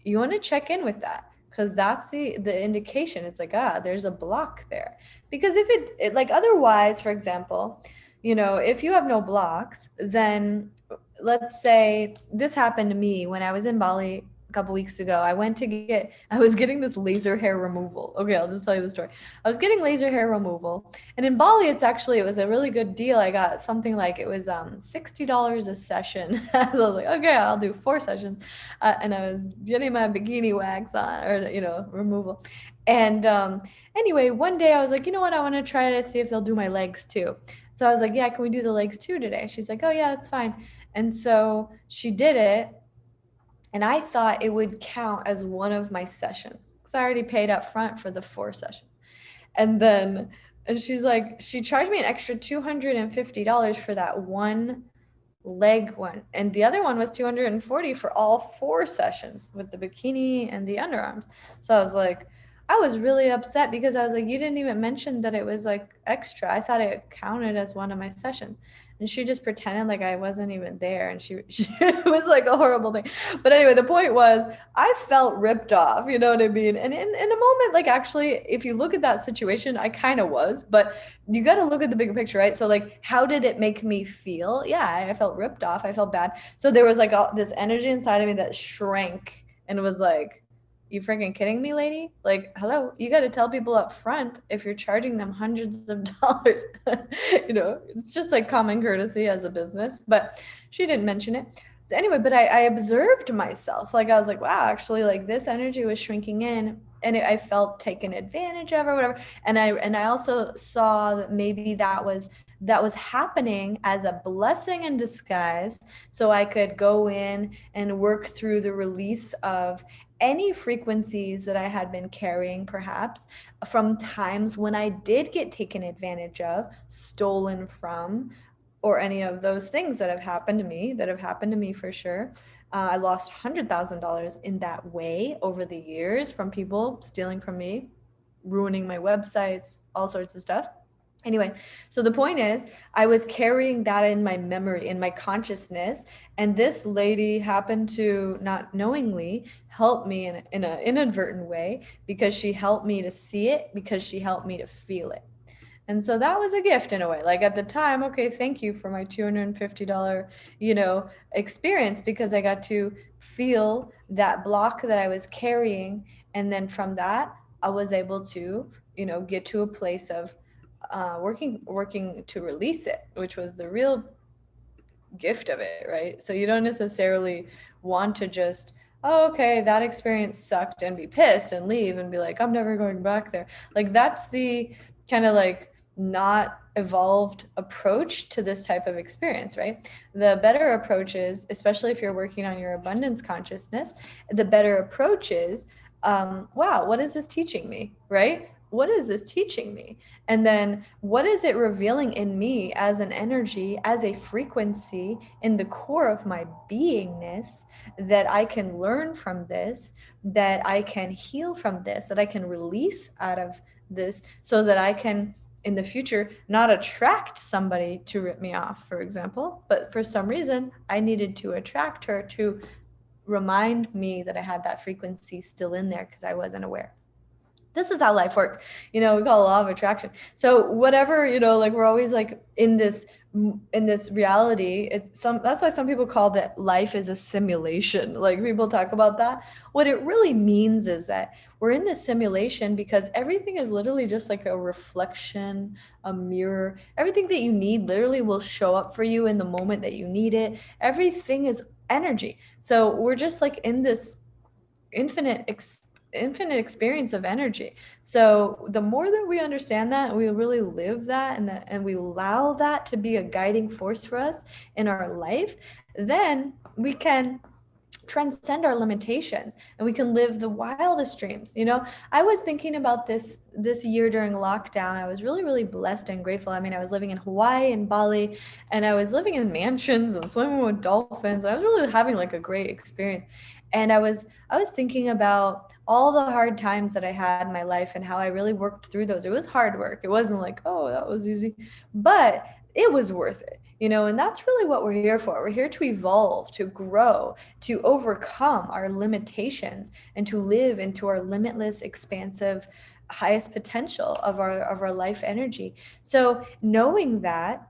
you want to check in with that, because that's the indication. It's like, there's a block there. Because if it like otherwise, for example, if you have no blocks, then let's say this happened to me when I was in Bali a couple weeks ago. I was getting this laser hair removal. Okay, I'll just tell you the story. I was getting laser hair removal, and in Bali, it was a really good deal. I got something like, it was $60 a session. I was like, okay, I'll do 4 sessions, and I was getting my bikini wax on, or removal. And anyway, one day I was like, you know what? I want to try to see if they'll do my legs too. So I was like, yeah, can we do the legs too today? She's like, oh yeah, that's fine. And so she did it, and I thought it would count as one of my sessions because I already paid up front for the 4 sessions. And she's like, she charged me an extra $250 for that one leg one, and the other one was 240 for all 4 sessions with the bikini and the underarms. So I was like, I was really upset because I was like, you didn't even mention that it was like extra. I thought it counted as one of my sessions. And she just pretended like I wasn't even there, and she it was like a horrible thing. But anyway, the point was I felt ripped off, you know what I mean? And in a moment, like actually, if you look at that situation, I kind of was, but you got to look at the bigger picture, right? So like, how did it make me feel? Yeah, I felt ripped off. I felt bad. So there was like this energy inside of me that shrank and was like, you freaking kidding me, lady? Like, hello, you got to tell people up front if you're charging them hundreds of dollars. It's just like common courtesy as a business, but she didn't mention it. So anyway, but I observed myself. Like, I was like, wow, actually, like this energy was shrinking in, and I felt taken advantage of or whatever. And I also saw that maybe that was happening as a blessing in disguise, so I could go in and work through the release of any frequencies that I had been carrying, perhaps from times when I did get taken advantage of, stolen from, or any of those things that have happened to me for sure. I lost $100,000 in that way over the years from people stealing from me, ruining my websites, all sorts of stuff. Anyway, so the point is, I was carrying that in my memory, in my consciousness, and this lady happened to, not knowingly, help me in an inadvertent way, because she helped me to see it, because she helped me to feel it. And so that was a gift in a way. Like at the time, okay, thank you for my $250, experience, because I got to feel that block that I was carrying. And then from that, I was able to, get to a place of working to release it, which was the real gift of it, right? So you don't necessarily want to just, oh, okay, that experience sucked, and be pissed and leave and be like, I'm never going back there. Like that's the kind of like not evolved approach to this type of experience, right? The better approach is, especially if you're working on your abundance consciousness, the better approach is, wow, what is this teaching me, right? what is this teaching me? And then what is it revealing in me as an energy, as a frequency in the core of my beingness, that I can learn from this, that I can heal from this, that I can release out of this, so that I can in the future not attract somebody to rip me off, for example, but for some reason I needed to attract her to remind me that I had that frequency still in there because I wasn't aware. This is how life works. We call it law of attraction. So whatever, like we're always like in this reality. That's why some people call that life is a simulation. Like people talk about that. What it really means is that we're in this simulation because everything is literally just like a reflection, a mirror. Everything that you need literally will show up for you in the moment that you need it. Everything is energy. So we're just like in this infinite experience of energy. So the more that we understand that, and we really live that, and we allow that to be a guiding force for us in our life, then we can transcend our limitations and we can live the wildest dreams. I was thinking about this year during lockdown. I was really, really blessed and grateful. I mean, I was living in Hawaii and Bali, and I was living in mansions and swimming with dolphins. I was really having like a great experience. And I was thinking about all the hard times that I had in my life and how I really worked through those. It was hard work. It wasn't like, oh, that was easy, but it was worth it. And that's really what we're here for. We're here to evolve, to grow, to overcome our limitations, and to live into our limitless, expansive, highest potential of our life energy. So knowing that,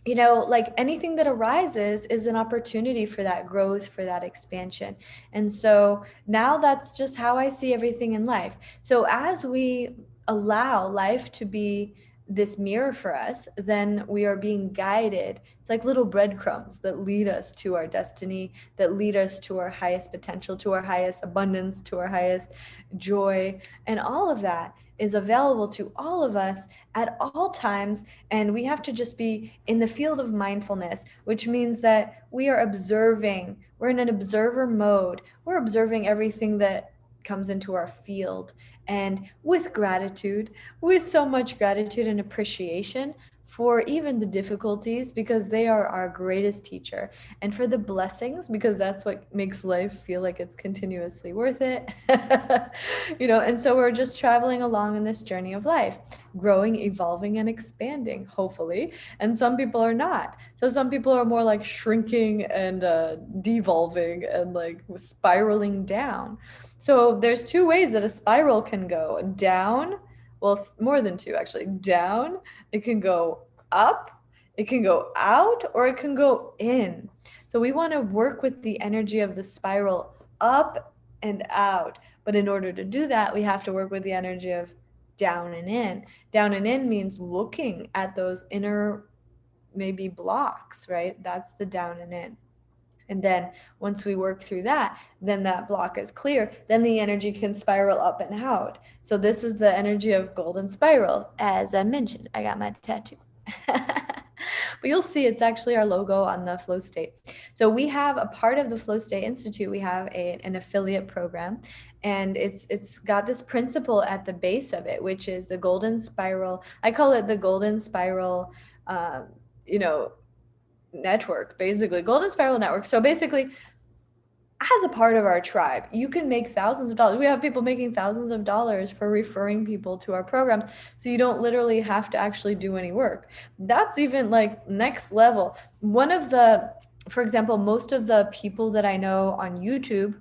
like anything that arises is an opportunity for that growth, for that expansion. And so now that's just how I see everything in life. So as we allow life to be this mirror for us, then we are being guided. It's like little breadcrumbs that lead us to our destiny, that lead us to our highest potential, to our highest abundance, to our highest joy. And all of that is available to all of us at all times. And we have to just be in the field of mindfulness, which means that we are observing. We're in an observer mode. We're observing everything that comes into our field, and with gratitude, with so much gratitude and appreciation for even the difficulties, because they are our greatest teacher, and for the blessings, because that's what makes life feel like it's continuously worth it. And so we're just traveling along in this journey of life, growing, evolving, and expanding, hopefully. And some people are not. So some people are more like shrinking and devolving and like spiraling down. So there's two ways that a spiral can go: down, well, more than two actually. Down, it can go up, it can go out, or it can go in. So we want to work with the energy of the spiral up and out. But in order to do that, we have to work with the energy of down and in. Down and in means looking at those inner maybe blocks, right? That's the down and in. And then once we work through that, then that block is clear. Then the energy can spiral up and out. So this is the energy of golden spiral. As I mentioned, I got my tattoo. But you'll see it's actually our logo on the Flow State. So we have a part of the Flow State Institute. We have an affiliate program, and it's got this principle at the base of it, which is the golden spiral. I call it the golden spiral, network, basically golden spiral network. So basically, as a part of our tribe, you can make thousands of dollars. We have people making thousands of dollars for referring people to our programs. So you don't literally have to actually do any work. That's even like next level. For example, most of the people that I know on YouTube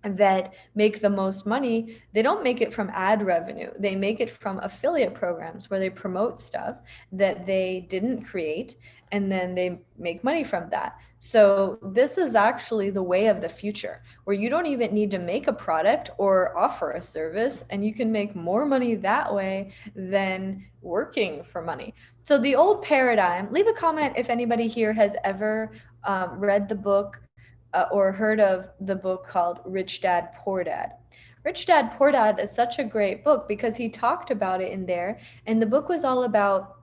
that make the most money, they don't make it from ad revenue. They make it from affiliate programs where they promote stuff that they didn't create, and then they make money from that. So this is actually the way of the future, where you don't even need to make a product or offer a service, and you can make more money that way than working for money. So the old paradigm, leave a comment if anybody here has ever read the book or heard of the book called Rich Dad, Poor Dad. Rich Dad, Poor Dad is such a great book because he talked about it in there. And the book was all about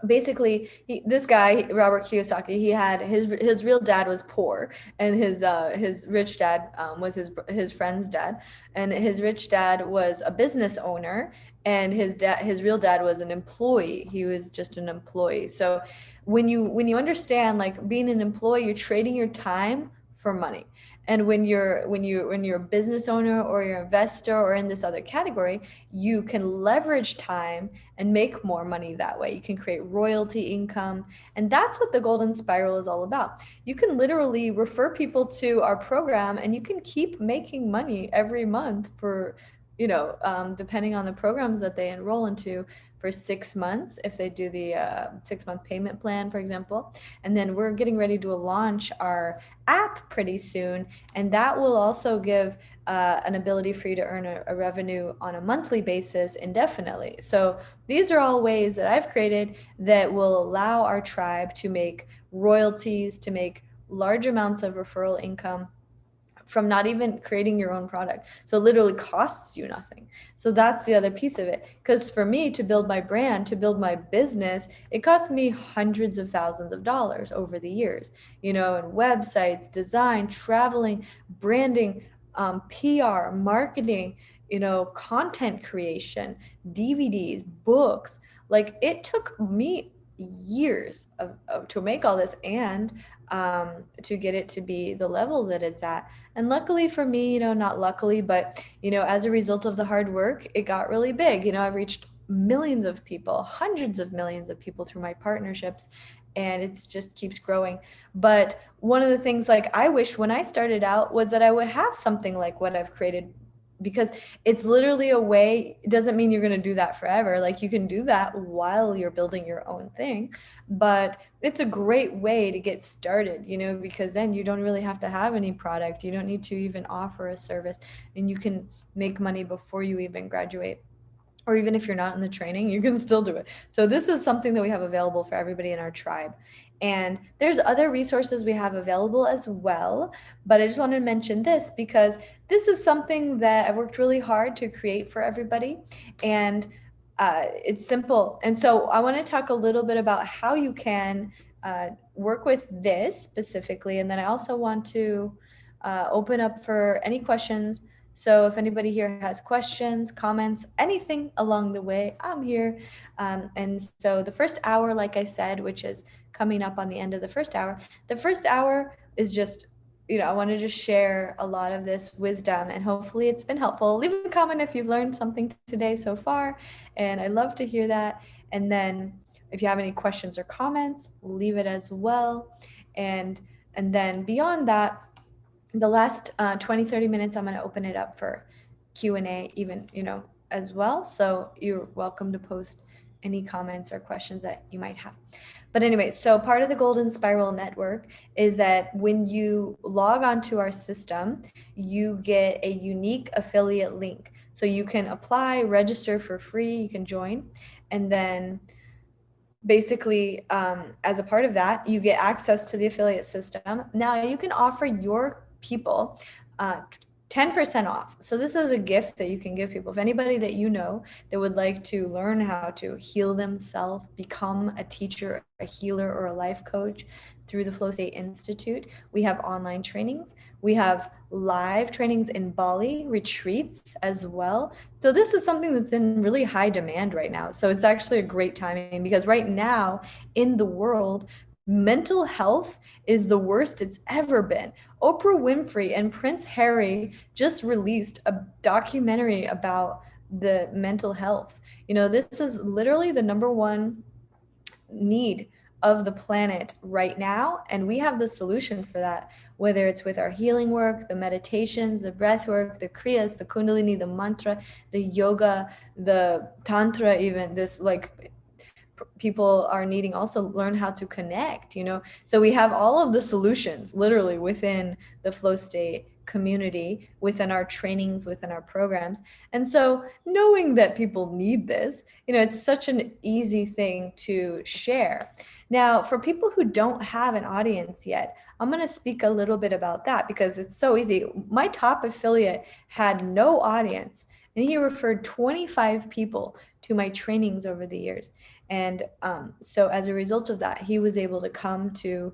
basically this guy Robert Kiyosaki, he had his real dad was poor, and his rich dad was his friend's dad, and his rich dad was a business owner, and his real dad was an employee. He was just an employee. So when you understand, like, being an employee, you're trading your time for money. And when you're a business owner or you're an investor or in this other category, you can leverage time and make more money that way. You can create royalty income. And that's what the golden spiral is all about. You can literally refer people to our program, and you can keep making money every month for, depending on the programs that they enroll into, for 6 months if they do the 6-month payment plan, for example. And then we're getting ready to launch our app pretty soon, and that will also give an ability for you to earn a revenue on a monthly basis indefinitely. So these are all ways that I've created that will allow our tribe to make royalties, to make large amounts of referral income from not even creating your own product. So it literally costs you nothing. So that's the other piece of it. Because for me to build my brand, to build my business, it cost me hundreds of thousands of dollars over the years, in websites, design, traveling, branding, PR, marketing, content creation, DVDs, books. Like, it took me years to make all this, and to get it to be the level that it's at. And luckily for me, not luckily, but, as a result of the hard work, it got really big. I've reached millions of people, hundreds of millions of people through my partnerships, and it just keeps growing. But one of the things, like, I wish when I started out was that I would have something like what I've created, because it's literally a way. It doesn't mean you're going to do that forever. Like, you can do that while you're building your own thing, but it's a great way to get started, because then you don't really have to have any product. You don't need to even offer a service, and you can make money before you even graduate. Or even if you're not in the training, you can still do it. So this is something that we have available for everybody in our tribe. And there's other resources we have available as well, but I just wanted to mention this because this is something that I've worked really hard to create for everybody. And it's simple. And so I want to talk a little bit about how you can work with this specifically. And then I also want to open up for any questions. So if anybody here has questions, comments, anything along the way, I'm here. And so the first hour, like I said, which is coming up on the end of the first hour is just, I want to just share a lot of this wisdom, and hopefully it's been helpful. Leave a comment if you've learned something today so far, and I love to hear that. And then if you have any questions or comments, leave it as well. And then beyond that, the last 20-30 minutes, I'm going to open it up for Q&A even, as well. So you're welcome to post any comments or questions that you might have. But anyway, so part of the Golden Spiral Network is that when you log onto our system, you get a unique affiliate link. So you can apply, register for free, you can join, and then basically, as a part of that, you get access to the affiliate system. Now you can offer your people 10% off. So this is a gift that you can give people. If anybody that you know that would like to learn how to heal themselves, become a teacher, a healer, or a life coach through the Flow State Institute, we have online trainings. We have live trainings in Bali, retreats as well. So this is something that's in really high demand right now. So it's actually a great timing, because right now in the world, mental health is the worst it's ever been. Oprah Winfrey and Prince Harry just released a documentary about the mental health. This is literally the number one need of the planet right now, and we have the solution for that, whether it's with our healing work, the meditations, the breath work, the kriyas, the kundalini, the mantra, the yoga, the tantra. Even this, like, people are needing also learn how to connect, so we have all of the solutions literally within the Flow State community, within our trainings, within our programs. And so knowing that people need this, it's such an easy thing to share. Now, for people who don't have an audience yet, I'm going to speak a little bit about that, because it's so easy. My top affiliate had no audience, And he referred 25 people to my trainings over the years. And so as a result of that, he was able to come to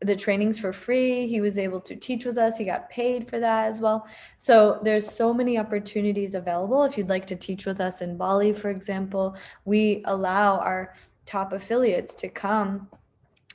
the trainings for free. He was able to teach with us. He got paid for that as well. So there's so many opportunities available. If you'd like to teach with us in Bali, for example, we allow our top affiliates to come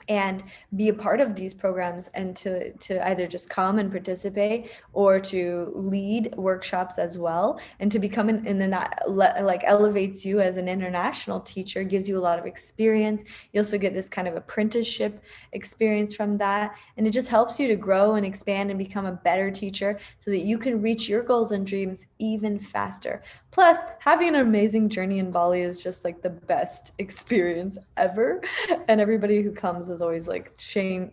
and be a part of these programs, and to either just come and participate or to lead workshops as well, and to become and then that like elevates you as an international teacher, gives you a lot of experience. You also get this kind of apprenticeship experience from that, and it just helps you to grow and expand and become a better teacher so that you can reach your goals and dreams even faster. Plus, having an amazing journey in Bali is just like the best experience ever. And everybody who comes is always like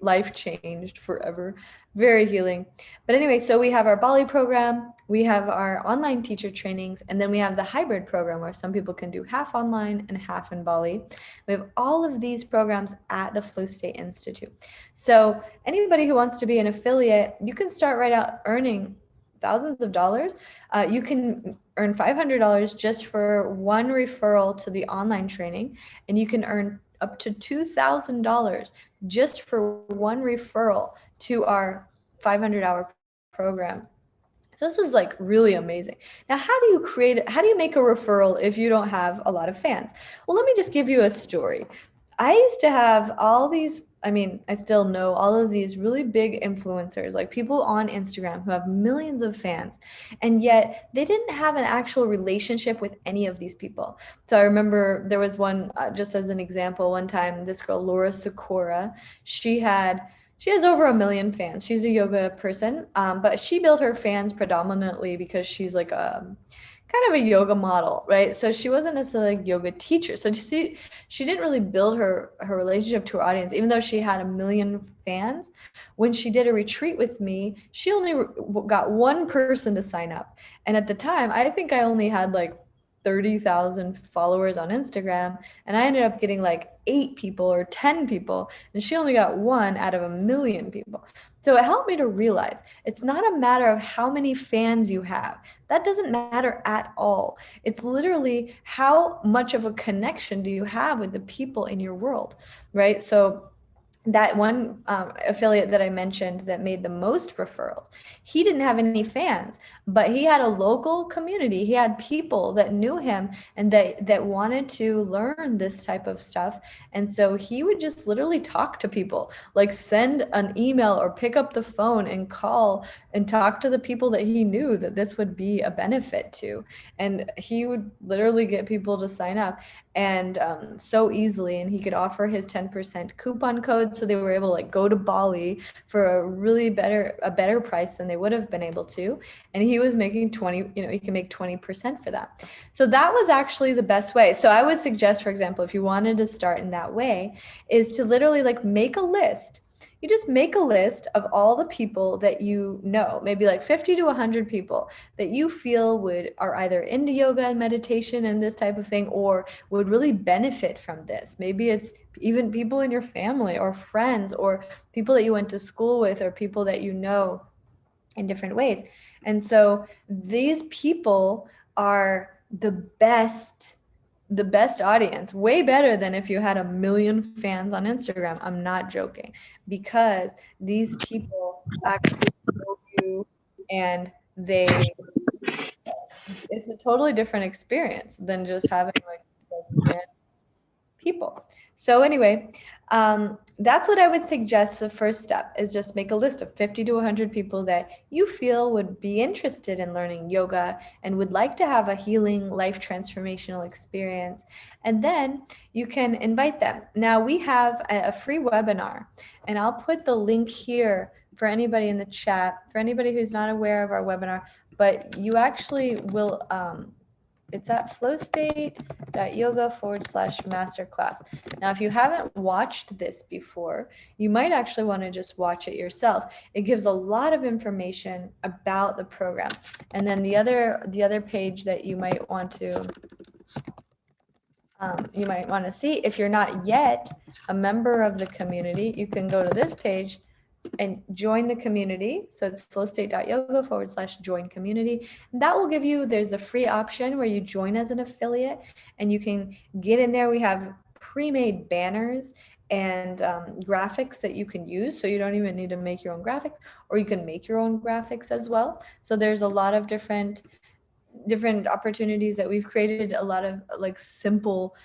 life changed forever. Very healing. But anyway, so we have our Bali program, we have our online teacher trainings, and then we have the hybrid program where some people can do half online and half in Bali. We have all of these programs at the Flow State Institute. So anybody who wants to be an affiliate, you can start right out earning thousands of dollars. You can earn $500 just for one referral to the online training, and you can earn up to $2,000 just for one referral to our 500-hour program. This is like really amazing. Now, how do you make a referral if you don't have a lot of fans? Well, let me just give you a story. I used to have all these, I still know all of these really big influencers, like people on Instagram who have millions of fans, and yet they didn't have an actual relationship with any of these people. So I remember there was one, just as an example, one time this girl, Laura Sakura, she has over 1 million fans. She's a yoga person, but she built her fans predominantly because she's like a kind of a yoga model, right? So she wasn't necessarily a yoga teacher. So she didn't really build her relationship to her audience, even though she had 1 million fans. When she did a retreat with me, she only got one person to sign up. And at the time, I think I only had like 30,000 followers on Instagram, and I ended up getting like 8 people or 10 people, and she only got 1 out of 1 million people. So it helped me to realize it's not a matter of how many fans you have. That doesn't matter at all. It's literally how much of a connection do you have with the people in your world, right? So that one affiliate that I mentioned that made the most referrals, he didn't have any fans, but he had a local community. He had people that knew him and that wanted to learn this type of stuff. And so he would just literally talk to people, like send an email or pick up the phone and call and talk to the people that he knew that this would be a benefit to. And he would literally get people to sign up, and so easily. And he could offer his 10% coupon code, so they were able to like go to Bali for a better price than they would have been able to. And he was making 20, he can make 20% for that. So that was actually the best way. So I would suggest, for example, if you wanted to start in that way, is to literally like make a list. You just make a list of all the people that you know, maybe like 50 to 100 people that you feel are either into yoga and meditation and this type of thing, or would really benefit from this. Maybe it's even people in your family or friends or people that you went to school with or people that you know in different ways. And so these people are the best audience, way better than if you had 1 million fans on Instagram. I'm not joking, because these people actually know you, and it's a totally different experience than just having like random people. So anyway, that's what I would suggest. The first step is just make a list of 50 to 100 people that you feel would be interested in learning yoga and would like to have a healing, life transformational experience. And then you can invite them. Now we have a free webinar, and I'll put the link here for anybody in the chat, for anybody who's not aware of our webinar, but you actually will, it's at flowstate.yoga/masterclass. Now, if you haven't watched this before, you might actually want to just watch it yourself. It gives a lot of information about the program. And then the other page that you might want to see, if you're not yet a member of the community, you can go to this page, and join the community. So it's flowstate.yoga/join community. And that will give you, there's a free option where you join as an affiliate and you can get in there. We have pre-made banners and graphics that you can use. So you don't even need to make your own graphics, or you can make your own graphics as well. So there's a lot of different opportunities that we've created, a lot of like simple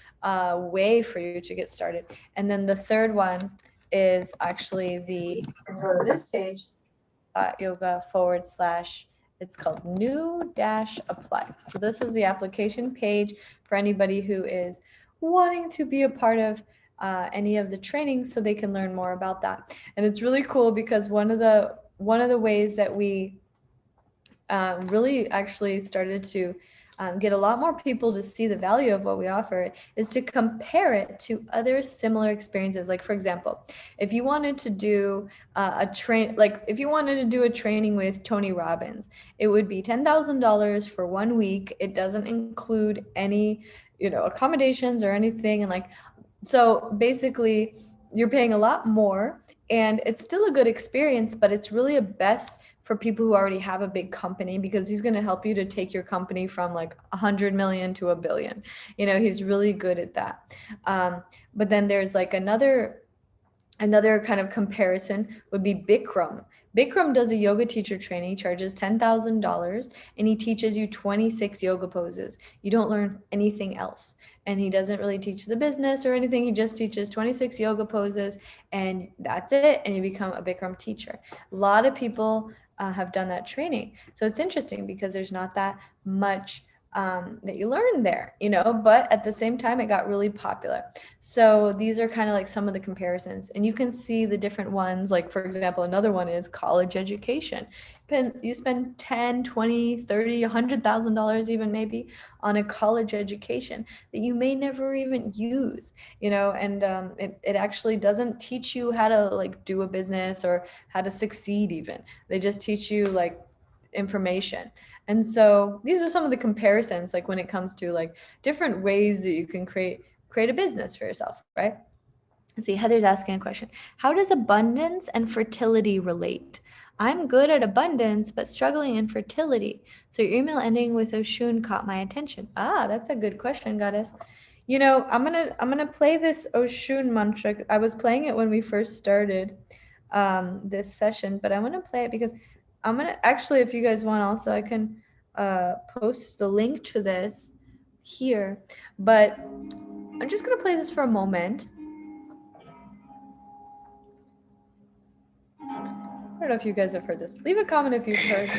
way for you to get started. And then the third one is actually the, go to this page, yoga / it's called new dash apply. So this is the application page for anybody who is wanting to be a part of any of the training, so they can learn more about that. And it's really cool because one of the ways that we really actually started to get a lot more people to see the value of what we offer is to compare it to other similar experiences. Like, for example, if you wanted to do if you wanted to do a training with Tony Robbins, it would be $10,000 for 1 week. It doesn't include any, accommodations or anything. And like, so basically you're paying a lot more, and it's still a good experience, but it's really a best for people who already have a big company, because he's going to help you to take your company from like 100 million to 1 billion. He's really good at that. But then there's like another kind of comparison would be Bikram. Bikram does a yoga teacher training. He charges $10,000 and he teaches you 26 yoga poses. You don't learn anything else. And he doesn't really teach the business or anything. He just teaches 26 yoga poses and that's it. And you become a Bikram teacher. A lot of people have done that training. So it's interesting because there's not that much that you learn there, but at the same time, it got really popular. So these are kind of like some of the comparisons, and you can see the different ones. Like, for example, another one is college education. You spend 10, 20, 30, $100,000 even maybe on a college education that you may never even use, and it actually doesn't teach you how to like do a business or how to succeed even. They just teach you like information. And so these are some of the comparisons, like when it comes to like different ways that you can create a business for yourself, right? Let's see, Heather's asking a question. How does abundance and fertility relate? I'm good at abundance, but struggling in fertility. So your email ending with Oshun caught my attention. That's a good question, goddess. I'm gonna play this Oshun mantra. I was playing it when we first started this session, but I'm gonna play it because I'm gonna actually, if you guys want, also I can post the link to this here, but I'm just gonna play this for a moment. I don't know if you guys have heard this. Leave a comment if you've heard.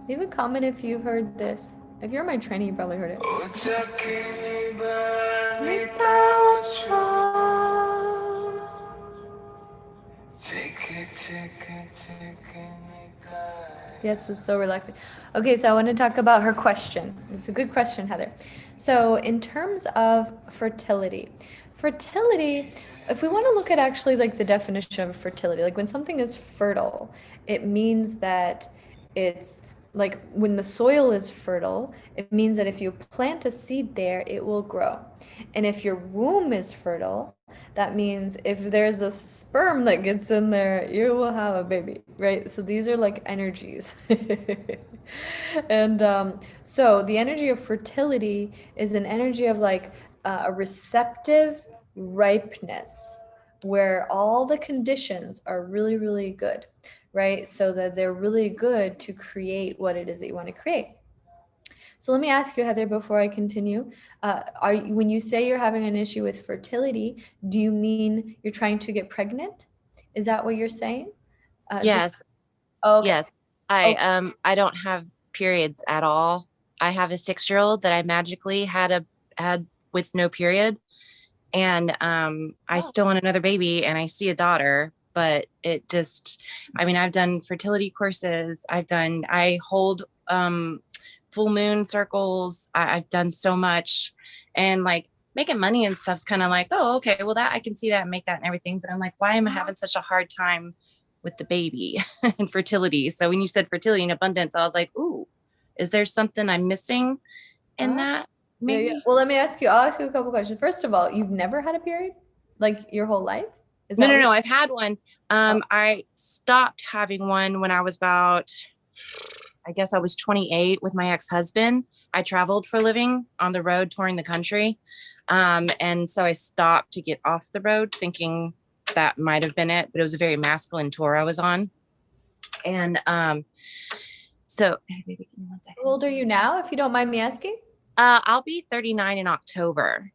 Leave a comment if you've heard this. If you're my trainee, you probably heard it. Yes, it's so relaxing. Okay, so I want to talk about her question. It's a good question, Heather. So in terms of fertility, if we want to look at actually like the definition of fertility, like when something is fertile, it means that it's like when the soil is fertile, it means that if you plant a seed there, it will grow. And if your womb is fertile, that means if there's a sperm that gets in there, you will have a baby, right? So these are like energies. And so the energy of fertility is an energy of like a receptive ripeness where all the conditions are really, really good, right? So that they're really good to create what it is that you want to create. So let me ask you, Heather, before I continue, when you say you're having an issue with fertility, do you mean you're trying to get pregnant? Is that what you're saying? Yes. Okay. Yes. I don't have periods at all. I have a 6-year-old that I magically had with no period. And I still want another baby and I see a daughter, but I've done fertility courses. I hold full moon circles. I've done so much, and like making money and stuff's kind of like, oh, okay, well that I can see that and make that and everything. But I'm like, why am I having such a hard time with the baby and fertility? So when you said fertility and abundance, I was like, ooh, is there something I'm missing in Oh, that? yeah, yeah. Maybe. Well, let me ask you. I'll ask you a couple questions. First of all, you've never had a period, like your whole life? Is No, that no, what no. you? I've had one. Oh, I stopped having one when I was about, I guess I was 28 with my ex-husband. I traveled for a living on the road touring the country. And so I stopped to get off the road thinking that might have been it, but it was a very masculine tour I was on. And so hey, baby, give me one how old are second. you now, if you don't mind me asking? I'll be 39 in October.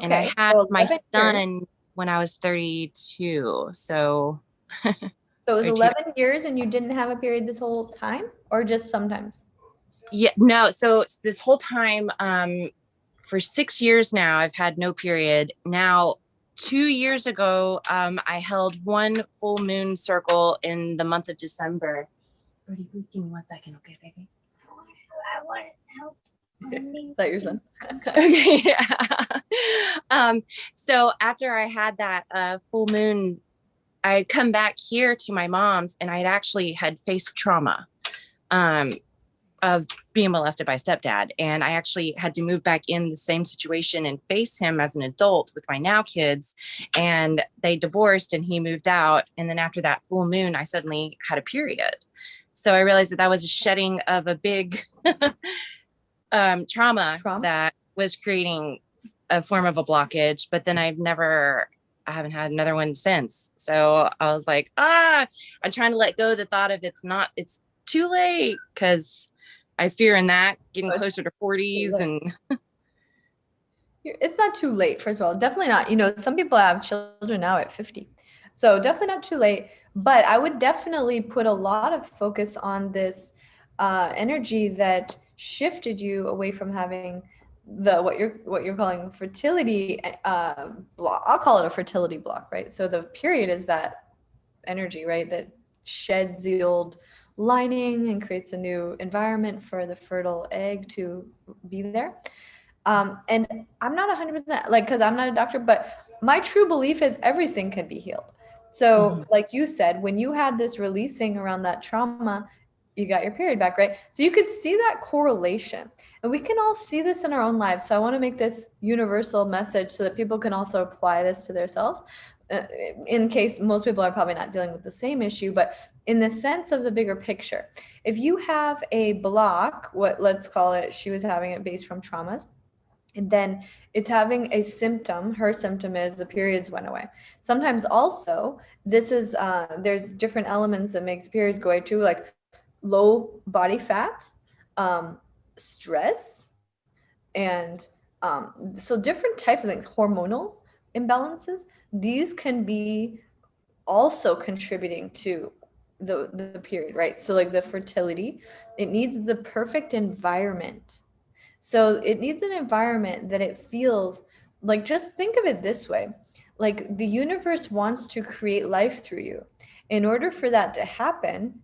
And I Okay, had so my 11 years. son when I was 32. So So it was 32. 11 years and you didn't have a period this whole time, or just sometimes? Yeah, no. So this whole time, for 6 years now, I've had no period. Now, 2 years ago, I held one full moon circle in the month of December. Brody, please give me 1 second, okay, baby? I want help. Is that your son? Okay. Yeah. So after I had that full moon, I had come back here to my mom's, and I had actually had faced trauma. Um, of being molested by stepdad. And I actually had to move back in the same situation and face him as an adult with my now kids. And they divorced and he moved out. And then after that full moon, I suddenly had a period. So I realized that that was a shedding of a big trauma Trauma? that was creating a form of a blockage. But then I haven't had another one since. So I was like, I'm trying to let go of the thought of it's too late, because I fear in that getting closer to 40s and It's not too late, first of all. Definitely not. Some people have children now at 50. So definitely not too late. But I would definitely put a lot of focus on this energy that shifted you away from having the what you're calling fertility block. I'll call it a fertility block, right? So the period is that energy, right? That sheds the old lining and creates a new environment for the fertile egg to be there. And I'm not 100% like, because I'm not a doctor, but my true belief is everything can be healed. So, Mhm. like you said, when you had this releasing around that trauma, you got your period back, right? So you could see that correlation. And we can all see this in our own lives. So I want to make this universal message so that people can also apply this to themselves. In case most people are probably not dealing with the same issue, but in the sense of the bigger picture, if you have a block, what let's call it, she was having it based from traumas, and then it's having a symptom. Her symptom is the periods went away. Sometimes also this is there's different elements that makes periods go away too, like low body fat, stress, and so different types of things, hormonal imbalances. These can be also contributing to the period, right? So like the fertility, it needs the perfect environment. So it needs an environment that it feels like, just think of it this way, like the universe wants to create life through you. In order for that to happen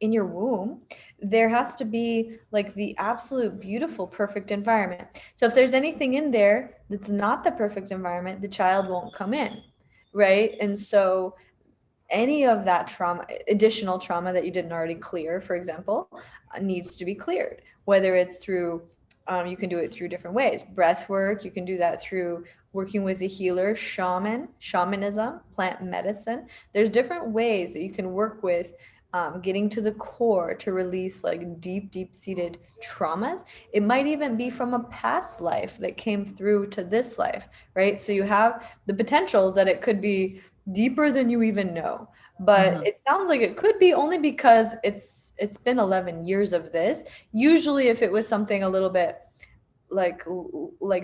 in your womb, there has to be like the absolute beautiful, perfect environment. So if there's anything in there that's not the perfect environment, the child won't come in, right? And so any of that trauma, additional trauma that you didn't already clear, for example, needs to be cleared. Whether it's through, you can do it through different ways. Breath work, you can do that through working with a healer, shamanism, plant medicine. There's different ways that you can work with getting to the core to release like deep seated traumas. It might even be from a past life that came through to this life, right? So you have the potential that it could be deeper than you even know. But Mhm. it sounds like it could be only because it's been 11 years of this. Usually if it was something a little bit like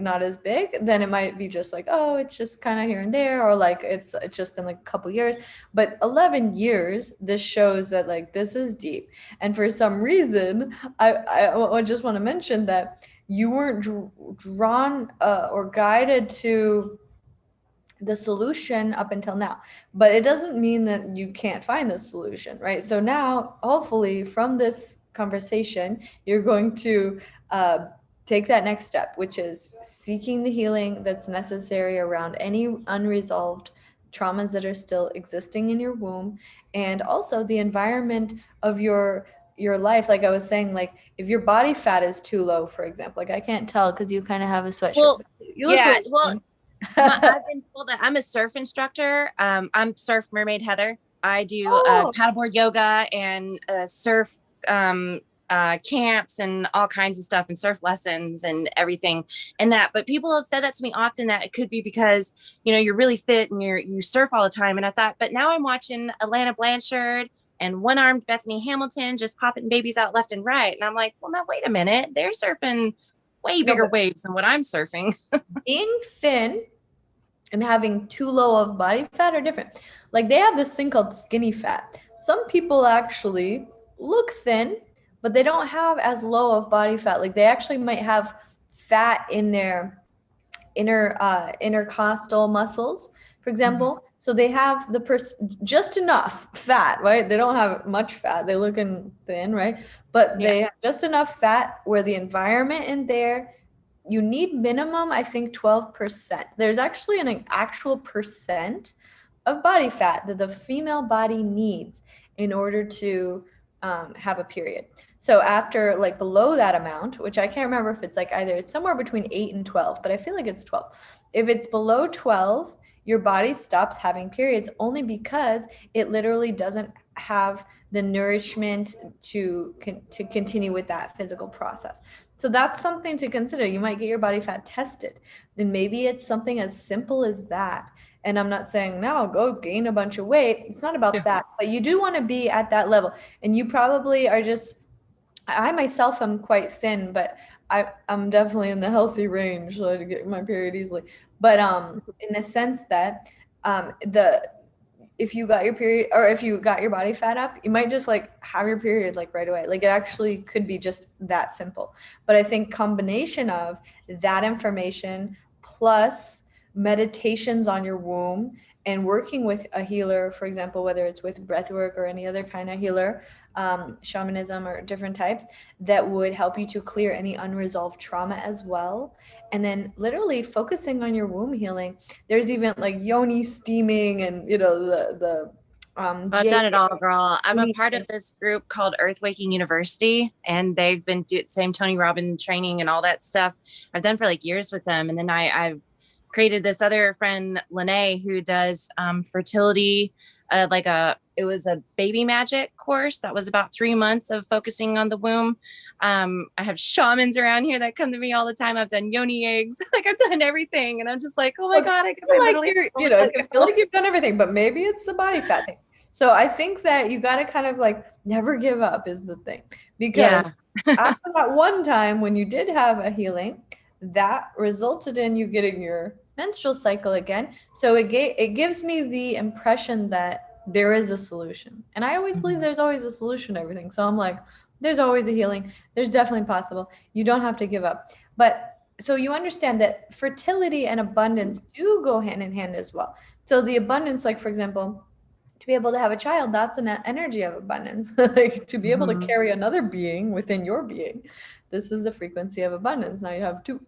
not as big, then it might be just like, oh, it's just kind of here and there, or like it's just been like a couple years. But 11 years, this shows that like this is deep. And for some reason, I just want to mention that you weren't drawn or guided to the solution up until now. But it doesn't mean that you can't find the solution, right? So now, hopefully, from this conversation, you're going to take that next step, which is seeking the healing that's necessary around any unresolved traumas that are still existing in your womb, and also the environment of your life. Like I was saying, like if your body fat is too low, for example, like I can't tell because you kind of have a sweatshirt, Well, but you look yeah. really Well, thin. I've been told that I'm a surf instructor. I'm Surf Mermaid Heather. I do Oh, paddleboard yoga and surf camps and all kinds of stuff and surf lessons and everything and that. But people have said that to me often, that it could be because, you know, you're really fit and you surf all the time. And I thought, but now I'm watching Alana Blanchard and one-armed Bethany Hamilton just popping babies out left and right. And I'm like, well, now wait a minute. They're surfing way no, bigger but waves than what I'm surfing. being thin and having too low of body fat are different. Like they have this thing called skinny fat. Some people actually look thin, but they don't have as low of body fat. Like they actually might have fat in their intercostal muscles, for Mhm. example. So they have just enough fat, right? They don't have much fat. They're looking thin, right? But Yeah. they have just enough fat where the environment in there, you need minimum, I think, 12%. There's actually an actual percent of body fat that the female body needs in order to have a period. So after like below that amount, which I can't remember if it's like either it's somewhere between 8 and 12, but I feel like it's 12. If it's below 12, your body stops having periods only because it literally doesn't have the nourishment to continue with that physical process. So that's something to consider. You might get your body fat tested. Then maybe it's something as simple as that. And I'm not saying, no, go gain a bunch of weight. It's not about Yeah. that. But you do want to be at that level. And you probably are just, I myself am quite thin, but I'm definitely in the healthy range, so I get my period easily. But in the sense that the if you got your period or if you got your body fat up, you might just like have your period like right away. Like it actually could be just that simple. But I think combination of that information plus meditations on your womb and working with a healer, for example, whether it's with breath work or any other kind of healer, shamanism or different types, that would help you to clear any unresolved trauma as well. And then literally focusing on your womb healing. There's even like yoni steaming and the I've done it jade. all, girl. I'm a part of this group called Earth Waking University, and they've been doing same Tony Robbins training and all that stuff. I've done for like years with them, and then I've created this other friend, Lene, who does fertility, it was a baby magic course that was about 3 months of focusing on the womb. I have shamans around here that come to me all the time. I've done yoni eggs, like I've done everything, and I'm just like, oh my Well, god, I guess feel I like literally you're, have to let it that can feel go. like you've done everything, but maybe it's the body fat thing. So I think that you got to kind of like never give up is the thing, because Yeah. after that one time when you did have a healing, that resulted in you getting your menstrual cycle again. So it gives me the impression that there is a solution, and I always believe Mhm. there's always a solution to everything. So I'm like, there's always a healing. There's definitely possible. You don't have to give up, but so you understand that fertility and abundance do go hand in hand as well. So the abundance, like for example, to be able to have a child, that's an energy of abundance. Like to be able to Mhm. carry another being within your being, this is the frequency of abundance. Now you have two.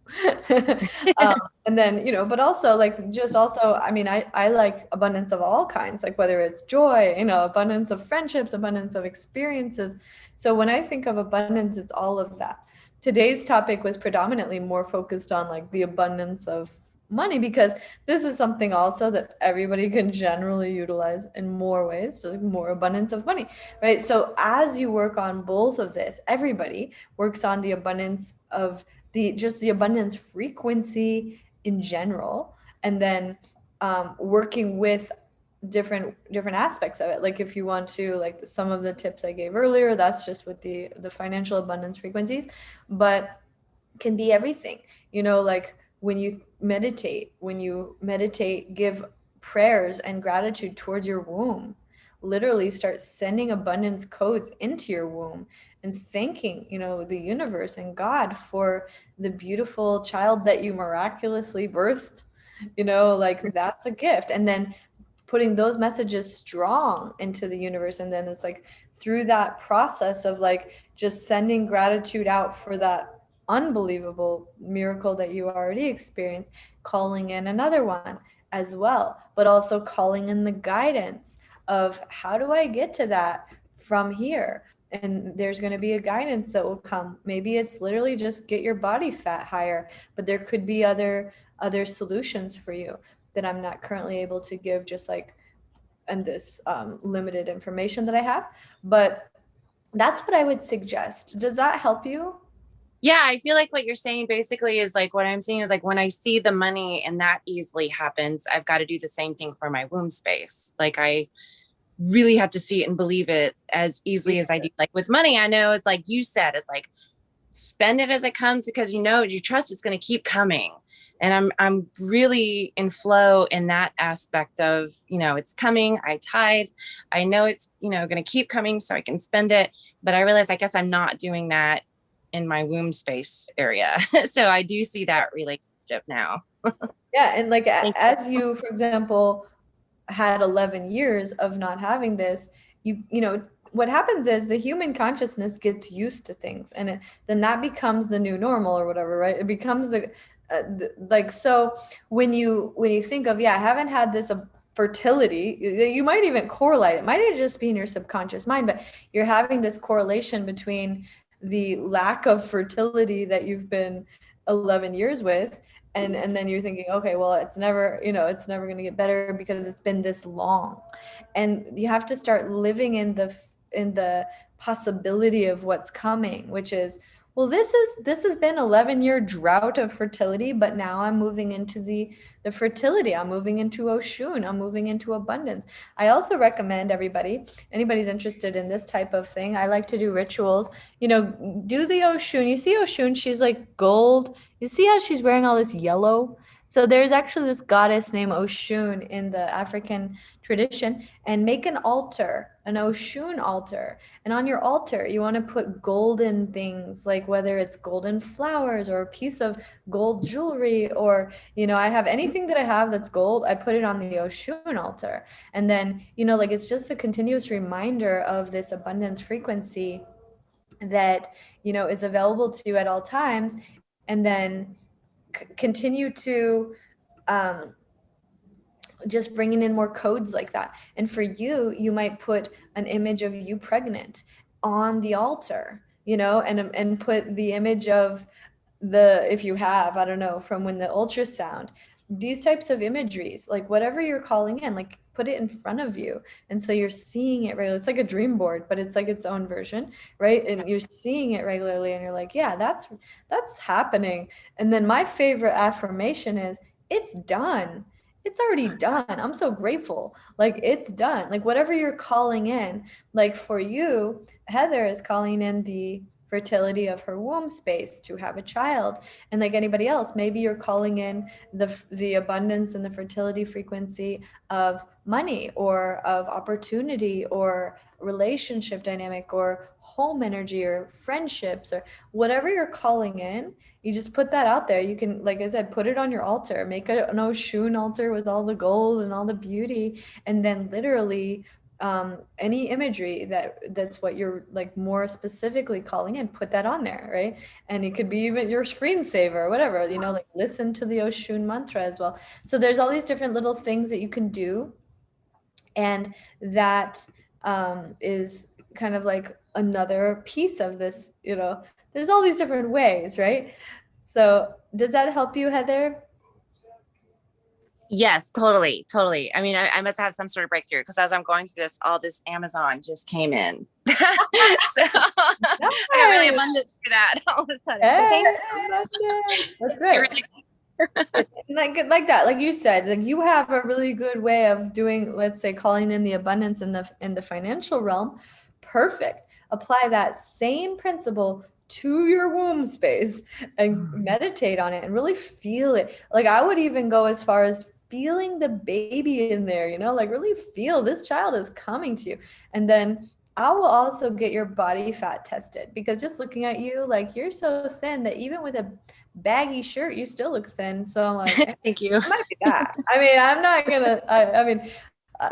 um, and then, but also like just also, I mean, I like abundance of all kinds, like whether it's joy, abundance of friendships, abundance of experiences. So when I think of abundance, it's all of that. Today's topic was predominantly more focused on like the abundance of money, because this is something also that everybody can generally utilize in more ways, so like more abundance of money, right? So as you work on both of this, everybody works on the abundance of the abundance frequency in general, and then working with different aspects of it. Like if you want to, like some of the tips I gave earlier, that's just with the financial abundance frequencies, but can be everything. Like when you meditate, give prayers and gratitude towards your womb. Literally start sending abundance codes into your womb and thanking, the universe and God for the beautiful child that you miraculously birthed. Like that's a gift. And then putting those messages strong into the universe. And then it's like through that process of like just sending gratitude out for that unbelievable miracle that you already experienced, calling in another one as well, but also calling in the guidance of how do I get to that from here? And there's going to be a guidance that will come. Maybe it's literally just get your body fat higher, but there could be other solutions for you that I'm not currently able to give, just like in this limited information that I have. But that's what I would suggest. Does that help you? Yeah, I feel like what you're saying basically is like what I'm seeing is like when I see the money and that easily happens, I've got to do the same thing for my womb space. Like I really have to see it and believe it as easily as I do. Like with money, I know it's like you said, it's like spend it as it comes because you know you trust it's going to keep coming. And I'm really in flow in that aspect of, you know, it's coming, I tithe, I know it's, you know, going to keep coming so I can spend it. But I realize I guess I'm not doing that in my womb space area. So I do see that relationship now. Yeah, and like Thank as you, for example, had 11 years of not having this, you know, what happens is the human consciousness gets used to things, and then that becomes the new normal or whatever, right? It becomes like, so when you think of, yeah, I haven't had this fertility, you might even correlate, it might just be in your subconscious mind, but you're having this correlation between the lack of fertility that you've been 11 years with, and then you're thinking, okay, well, it's never, you know, it's never going to get better because it's been this long. And you have to start living in the possibility of what's coming, which is, well, this has been 11-year drought of fertility, but now I'm moving into the fertility. I'm moving into Oshun. I'm moving into abundance. I also recommend anybody's interested in this type of thing. I like to do rituals. You know, do the Oshun. You see Oshun, she's like gold. You see how she's wearing all this yellow? So there's actually this goddess named Oshun in the African tradition, and make an altar, an Oshun altar. And on your altar, you want to put golden things, like whether it's golden flowers or a piece of gold jewelry, or, you know, I have anything that I have that's gold, I put it on the Oshun altar. And then, you know, like it's just a continuous reminder of this abundance frequency that, you know, is available to you at all times. And then continue to um, just bringing in more codes like that. And for you, you might put an image of you pregnant on the altar, you know, and put the image of if you have, I don't know, from when the ultrasound, these types of imageries, like whatever you're calling in, like put it in front of you. And so you're seeing it regularly. It's like a dream board, but it's like its own version, right? And you're seeing it regularly and you're like, yeah, that's happening. And then my favorite affirmation is, it's done. It's already done. I'm so grateful. Like it's done. Like whatever you're calling in, like for you, Heather is calling in the fertility of her womb space to have a child. And like anybody else, maybe you're calling in the abundance and the fertility frequency of money or of opportunity or relationship dynamic or home energy or friendships or whatever you're calling in. You just put that out there. You can, like I said, put it on your altar, make an Oshun altar with all the gold and all the beauty, and then literally any imagery that's what you're like more specifically calling in, put that on there, right? And it could be even your screensaver or whatever, you know, like listen to the Oshun mantra as well. So there's all these different little things that you can do, and that is kind of like another piece of this, you know, there's all these different ways, right? So does that help you, Heather? Yes, totally, totally. I mean, I must have some sort of breakthrough because as I'm going through this, all this Amazon just came in. So I got really Nice. abundant for that all of a sudden. So Hey, thank that's you. great. Like that, like you said, like you have a really good way of doing, let's say, calling in the abundance in the financial realm. Perfect. Apply that same principle to your womb space and meditate on it and really feel it. Like I would even go as far as feeling the baby in there, you know, like really feel this child is coming to you. And then I will also get your body fat tested, because just looking at you, like you're so thin that even with a baggy shirt, you still look thin. So I'm like, Thank you. it might be that. I mean, I'm not gonna. I mean,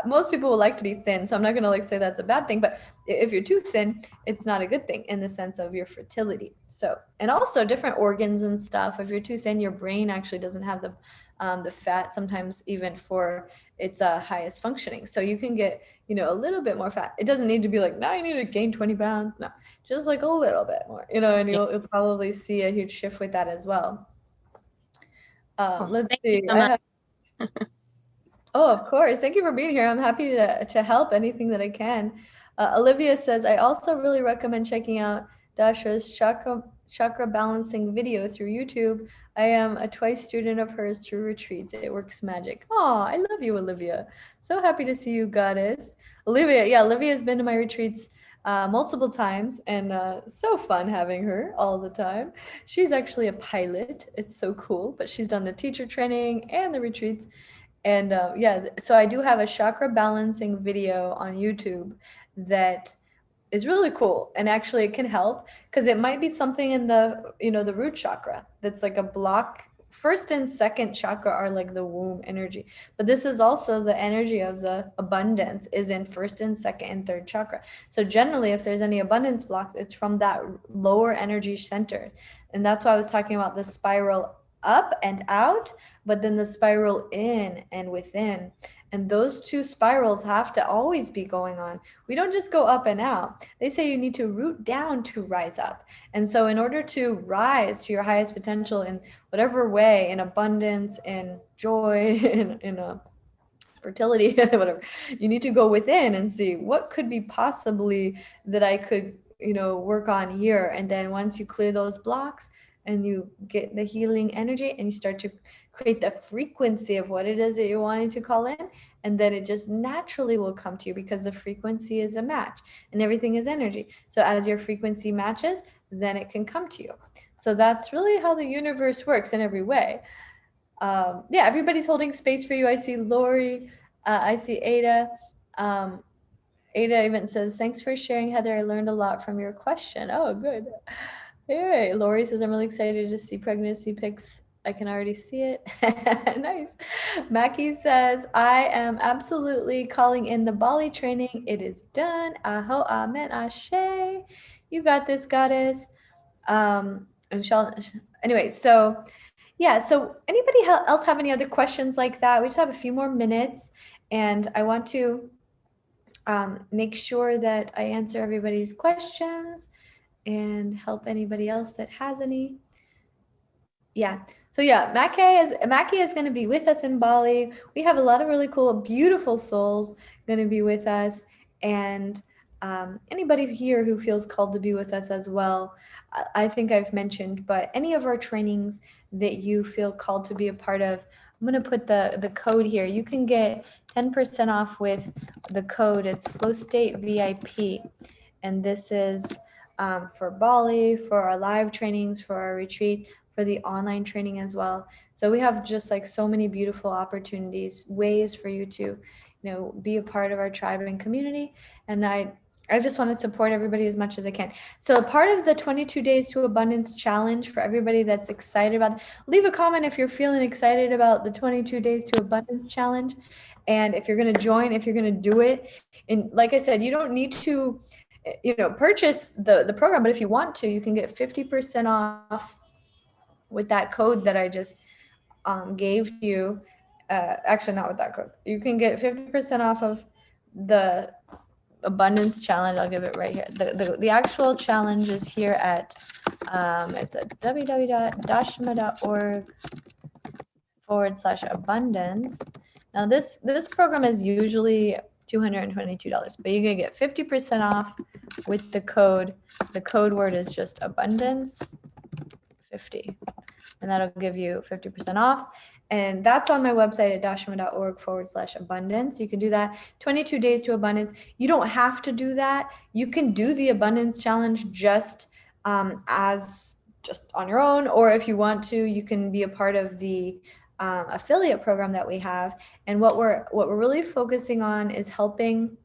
most people would like to be thin, so I'm not going to like say that's a bad thing, but if you're too thin, it's not a good thing in the sense of your fertility. So, and also different organs and stuff. If you're too thin, your brain actually doesn't have the fat sometimes even for its highest functioning. So you can get, a little bit more fat. It doesn't need to be like, now you need to gain 20 pounds. No, just like a little bit more, and Yeah. you'll probably see a huge shift with that as well. Well, Let's thank you see. so much. Oh, of course. Thank you for being here. I'm happy to help anything that I can. Olivia says, I also really recommend checking out Dasha's chakra balancing video through YouTube. I am a twice student of hers through retreats. It works magic. Oh, I love you, Olivia. So happy to see you, goddess. Olivia, yeah, Olivia has been to my retreats multiple times, and so fun having her all the time. She's actually a pilot. It's so cool, but she's done the teacher training and the retreats. And yeah, so I do have a chakra balancing video on YouTube that is really cool, and actually it can help because it might be something in the root chakra that's like a block. First and second chakra are like the womb energy, but this is also the energy of the abundance is in first and second and third chakra. So generally, if there's any abundance blocks, it's from that lower energy center. And that's why I was talking about the spiral up and out, but then the spiral in and within. And those two spirals have to always be going on. We don't just go up and out. They say you need to root down to rise up. And so, in order to rise to your highest potential in whatever way, in abundance, in joy, in a fertility, whatever, you need to go within and see what could be possibly that I could, work on here. And then once you clear those blocks and you get the healing energy and you start to create the frequency of what it is that you're wanting to call in, and then it just naturally will come to you because the frequency is a match and everything is energy. So as your frequency matches, then it can come to you. So that's really how the universe works in every way. Yeah, everybody's holding space for you. I see Lori, I see Ada. Um, Ada even says, thanks for sharing, Heather. I learned a lot from your question. Oh, good. Hey, Lori says, I'm really excited to see pregnancy pics. I can already see it. Nice. Mackie says, I am absolutely calling in the Bali training. It is done. Aho, amen, ashe. You got this, goddess. And anyway, so yeah, so anybody else have any other questions like that? We just have a few more minutes, and I want to make sure that I answer everybody's questions and help anybody else that has any. Yeah. So yeah, Mackie is going to be with us in Bali. We have a lot of really cool, beautiful souls going to be with us, and anybody here who feels called to be with us as well. I think I've mentioned, but any of our trainings that you feel called to be a part of, I'm going to put the code here. You can get 10% off with the code. It's Flow State VIP, and this is for Bali, for our live trainings, for our retreat, for the online training as well. So we have just like so many beautiful opportunities, ways for you to, be a part of our tribe and community. And I just want to support everybody as much as I can. So part of the 22 Days to Abundance Challenge for everybody that's excited about it, leave a comment if you're feeling excited about the 22 Days to Abundance Challenge. And if you're going to join, if you're going to do it. And like I said, you don't need to, purchase the program, but if you want to, you can get 50% off with that code that I just gave to you. Actually, not with that code. You can get 50% off of the abundance challenge. I'll give it right here. The actual challenge is here at it's at www.dashma.org/abundance. Now this program is usually $222, but you're gonna get 50% off with the code. The code word is just abundance 50, and that'll give you 50% off. And that's on my website at dashma.org/abundance. You can do that. 22 days to abundance. You don't have to do that. You can do the abundance challenge just as just on your own, or if you want to, you can be a part of the affiliate program that we have. And what we're really focusing on is helping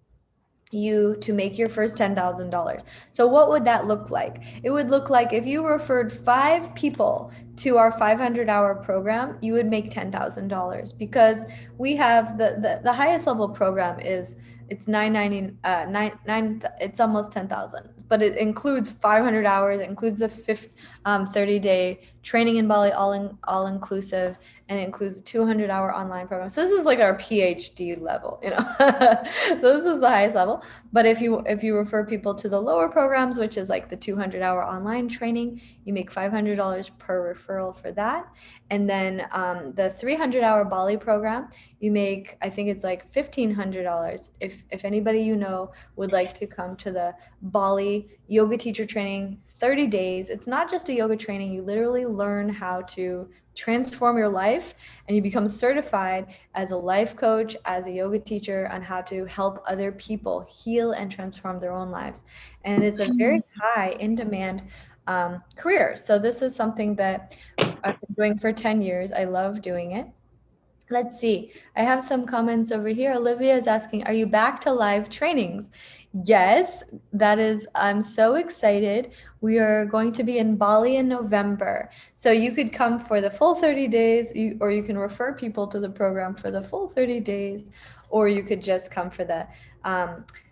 you to make your first $10,000. So what would that look like? It would look like if you referred 5 people to our 500-hour program, you would make $10,000 because we have the highest level program is it's 990 nine it's almost 10,000, but it includes 500 hours, it includes a 30-day training in Bali, all inclusive, and it includes a 200-hour online program. So this is like our PhD level, you know. So this is the highest level. But if you refer people to the lower programs, which is like the 200-hour online training, you make $500 per referral for that. And then the 300-hour Bali program, you make, I think it's like $1,500. If anybody you know would like to come to the Bali yoga teacher training, 30 days. It's not just a yoga training. You literally learn how to transform your life, and you become certified as a life coach, as a yoga teacher, on how to help other people heal and transform their own lives. And it's a very high in demand career. So this is something that I've been doing for 10 years. I love doing it. Let's see. I have some comments over here. Olivia is asking, are you back to live trainings? Yes, that is, I'm so excited. We are going to be in Bali in November. So you could come for the full 30 days, or you can refer people to the program for the full 30 days, or you could just come for the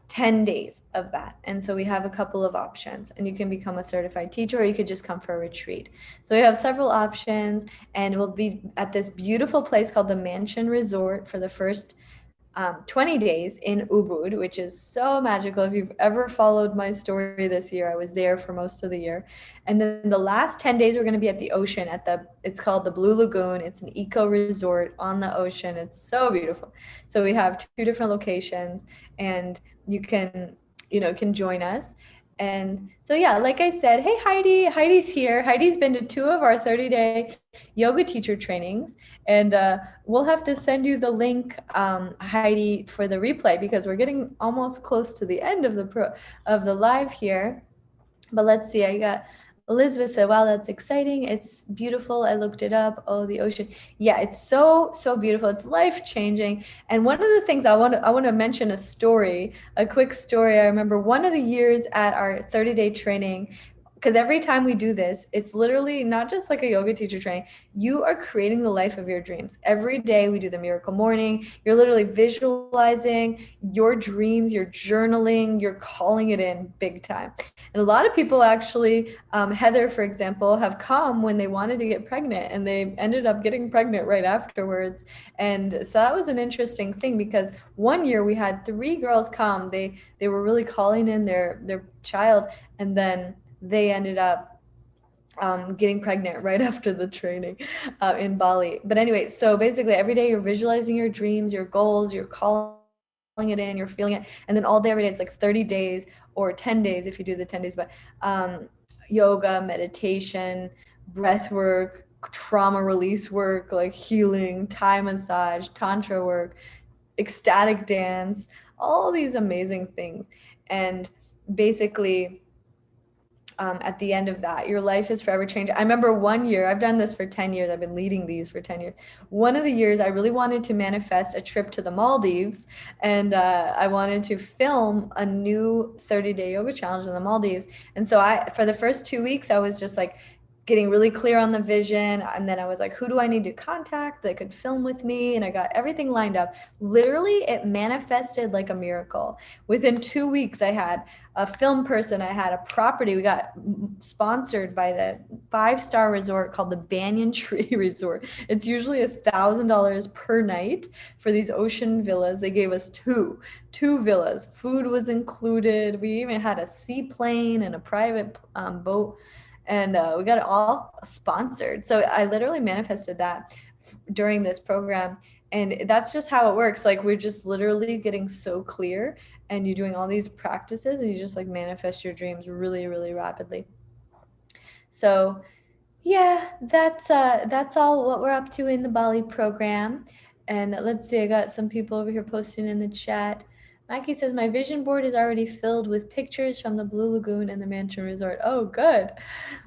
10 days of that. And so we have a couple of options, and you can become a certified teacher, or you could just come for a retreat. So we have several options, and we'll be at this beautiful place called the Mansion Resort for the first 20 days in Ubud, which is so magical. If you've ever followed my story this year, I was there for most of the year. And then the last 10 days, we're going to be at the ocean it's called the Blue Lagoon. It's an eco resort on the ocean. It's so beautiful. So we have two different locations, and you can join us. And so, yeah, like I said, hey, Heidi's here. Heidi's been to 2 of our 30-day yoga teacher trainings. And we'll have to send you the link, Heidi, for the replay, because we're getting almost close to the end of the live here. But let's see, I got Elizabeth said, wow, that's exciting. It's beautiful. I looked it up. Oh, the ocean. Yeah, it's so beautiful. It's life-changing. And one of the things I want to mention a quick story. I remember one of the years at our 30-day training, because every time we do this, it's literally not just like a yoga teacher training. You are creating the life of your dreams. Every day we do the miracle morning. You're literally visualizing your dreams, you're journaling, you're calling it in big time. And a lot of people actually, Heather, for example, have come when they wanted to get pregnant, and they ended up getting pregnant right afterwards. And so that was an interesting thing, because one year we had 3 girls come. They were really calling in their child, and then they ended up getting pregnant right after the training in Bali. But anyway, so basically every day you're visualizing your dreams, your goals, you're calling it in, you're feeling it. And then all day, every day, it's like 30 days or 10 days if you do the 10 days, but yoga, meditation, breath work, trauma release work, like healing, Thai massage, tantra work, ecstatic dance, all these amazing things. And basically, at the end of that, your life is forever changed. I remember one year, I've done this for 10 years. I've been leading these for 10 years. One of the years I really wanted to manifest a trip to the Maldives, and I wanted to film a new 30-day yoga challenge in the Maldives. And so for the first 2 weeks, I was just like getting really clear on the vision. And then I was like, who do I need to contact that could film with me? And I got everything lined up. Literally, it manifested like a miracle. Within 2 weeks, I had a film person, I had a property. We got sponsored by the 5-star resort called the Banyan Tree Resort. It's usually $1,000 per night for these ocean villas. They gave us two villas. Food was included. We even had a seaplane and a private boat, and we got it all sponsored. So I literally manifested that during this program. And that's just how it works. Like, we're just literally getting so clear, and you're doing all these practices, and you just like manifest your dreams really, really rapidly. So yeah, that's all what we're up to in the Bali program. And let's see, I got some people over here posting in the chat. Mikey says, my vision board is already filled with pictures from the Blue Lagoon and the Mansion Resort. Oh, good.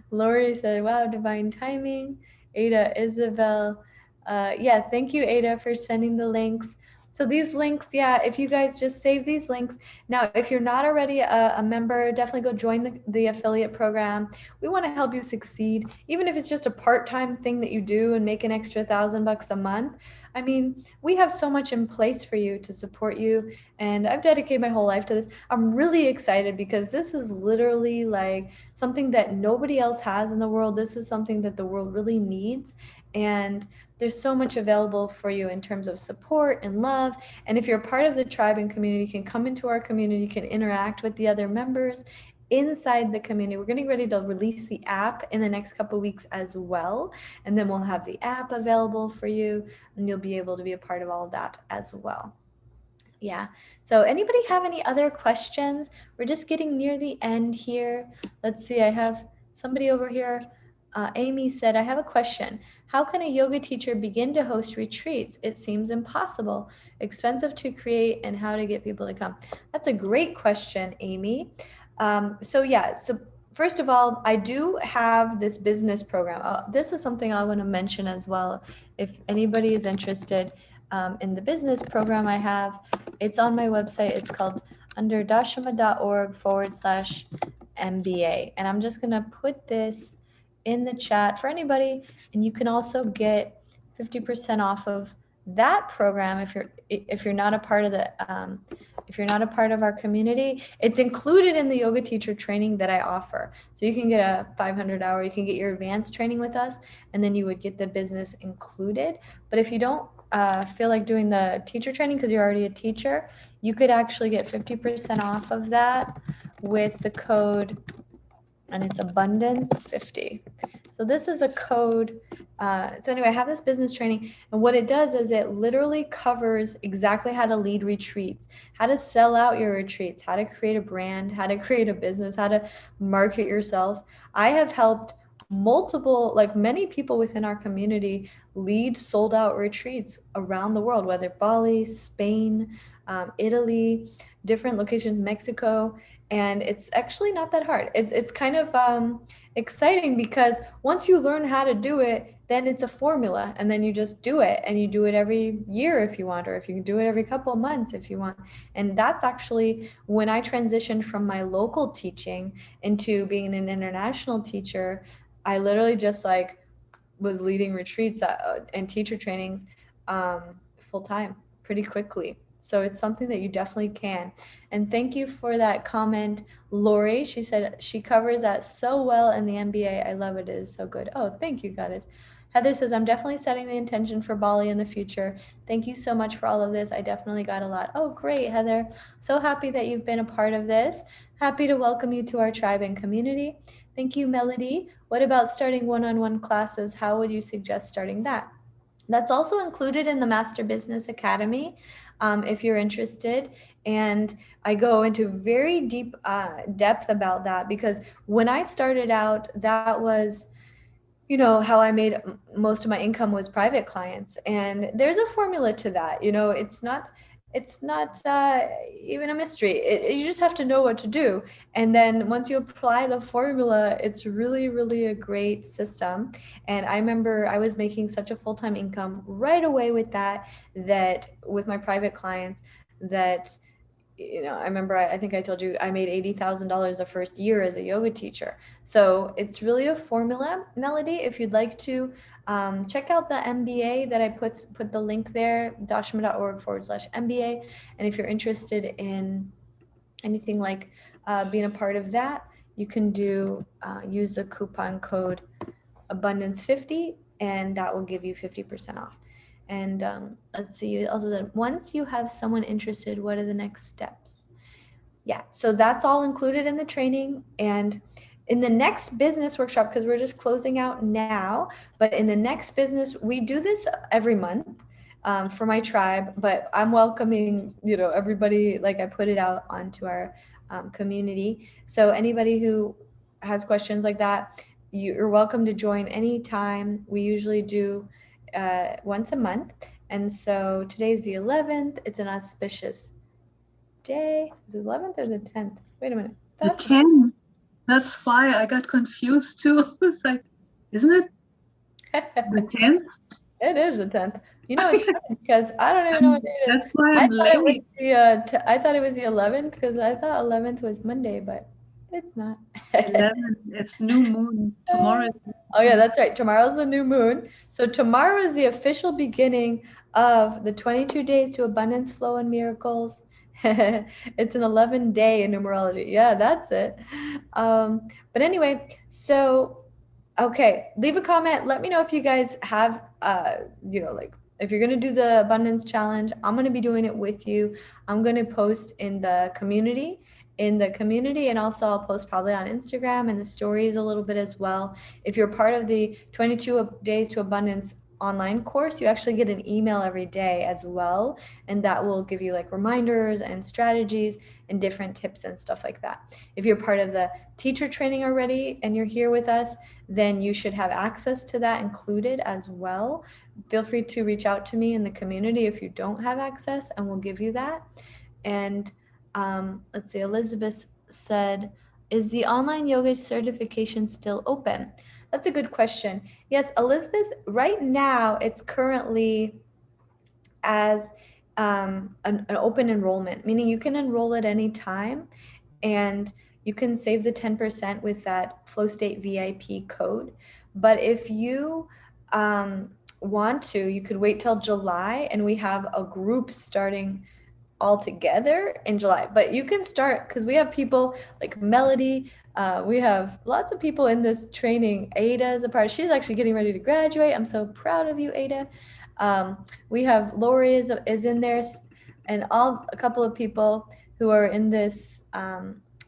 Lori said, wow, divine timing. Ada, Isabel. Yeah, thank you, Ada, for sending the links. So these links, yeah, if you guys just save these links. Now, if you're not already a member, definitely go join the affiliate program. We want to help you succeed, even if it's just a part-time thing that you do and make an extra $1,000 a month. I mean, we have so much in place for you to support you, and I've dedicated my whole life to this. I'm really excited because this is literally like something that nobody else has in the world. This is something that the world really needs, and there's so much available for you in terms of support and love. And if you're part of the tribe and community, you can come into our community, you can interact with the other members inside the community. We're getting ready to release the app in the next couple of weeks as well. And then we'll have the app available for you, and you'll be able to be a part of all of that as well. Yeah. So anybody have any other questions? We're just getting near the end here. Let's see. I have somebody over here. Amy said, I have a question. How can a yoga teacher begin to host retreats? It seems impossible, expensive to create, and how to get people to come. That's a great question, Amy. So first of all, I do have this business program. This is something I want to mention as well. If anybody is interested in the business program I have, it's on my website. It's called under dashima.org/MBA. And I'm just going to put this in the chat for anybody. And you can also get 50% off of that program if you're not a part of the if you're not a part of our community. It's included in the yoga teacher training that I offer. So you can get a 500-hour, you can get your advanced training with us, and then you would get the business included. But if you don't feel like doing the teacher training because you're already a teacher, you could actually get 50% off of that with the code, and it's abundance50. So this is a code. So anyway, I have this business training, and what it does is it literally covers exactly how to lead retreats, how to sell out your retreats, how to create a brand, how to create a business, how to market yourself. I have helped many people within our community lead sold out retreats around the world, whether Bali, Spain, Italy, different locations, Mexico. And it's actually not that hard. It's kind of exciting because once you learn how to do it, then it's a formula, and then you just do it, and you do it every year if you want, or if you can do it every couple of months if you want. And that's actually when I transitioned from my local teaching into being an international teacher. I literally just was leading retreats and teacher trainings full time pretty quickly. So it's something that you definitely can. And thank you for that comment, Lori. She said she covers that so well in the MBA. I love it. It is so good. Oh, thank you, Goddess. Heather says, I'm definitely setting the intention for Bali in the future. Thank you so much for all of this. I definitely got a lot. Oh, great, Heather. So happy that you've been a part of this. Happy to welcome you to our tribe and community. Thank you, Melody. What about starting one-on-one classes? How would you suggest starting that? That's also included in the Master Business Academy if you're interested. And I go into very deep depth about that because when I started out, that was how I made most of my income was private clients. And there's a formula to that. It's not even a mystery. You just have to know what to do. And then once you apply the formula, it's really, really a great system. And I remember I was making such a full-time income right away with that with my private clients that I remember, I think I told you I made $80,000 the first year as a yoga teacher. So it's really a formula, Melody. If you'd like to check out the MBA that I put the link there, dashima.org/MBA. And if you're interested in anything like being a part of that, you can use the coupon code abundance50, and that will give you 50% off. And let's see, also then once you have someone interested, what are the next steps? Yeah, so that's all included in the training. And in the next business workshop, because we're just closing out now, but in the next business, we do this every month for my tribe, but I'm welcoming, everybody, like I put it out onto our community. So anybody who has questions like that, you're welcome to join anytime. We usually do once a month. And so today's the 11th. It's an auspicious day. Is it 11th or the 10th? Wait a minute. The 10th. That's why I got confused too. It's like, isn't it the 10th? It is the 10th. You know, it's funny because I don't even know what day it is. That's why I I'm thought it was late. I thought it was the 11th because I thought 11th was Monday, but it's not. 11. It's new moon. Tomorrow is new Oh yeah, moon. that's right. Tomorrow's the new moon. So tomorrow is the official beginning of the 22 days to abundance, flow, and miracles. It's an 11-day in numerology. Yeah, that's it. But anyway, so okay, leave a comment. Let me know if you guys have, like if you're gonna do the abundance challenge. I'm gonna be doing it with you. I'm gonna post in the community, and also I'll post probably on Instagram and the stories a little bit as well. If you're part of the 22 Days to Abundance online course, you actually get an email every day as well, and that will give you like reminders and strategies and different tips and stuff like that. If you're part of the teacher training already and you're here with us, then you should have access to that included as well. Feel free to reach out to me in the community if you don't have access, and we'll give you that. And let's see, Elizabeth said, is the online yoga certification still open? That's a good question. Yes, Elizabeth, right now it's currently as an open enrollment, meaning you can enroll at any time and you can save the 10% with that Flow State VIP code. But if you want to, you could wait till July, and we have a group starting all together in July. But you can start because we have people like Melody. We have lots of people in this training. Ada is a part. She's actually getting ready to graduate. I'm so proud of you, Ada. We have Lori is in there, and a couple of people who are in this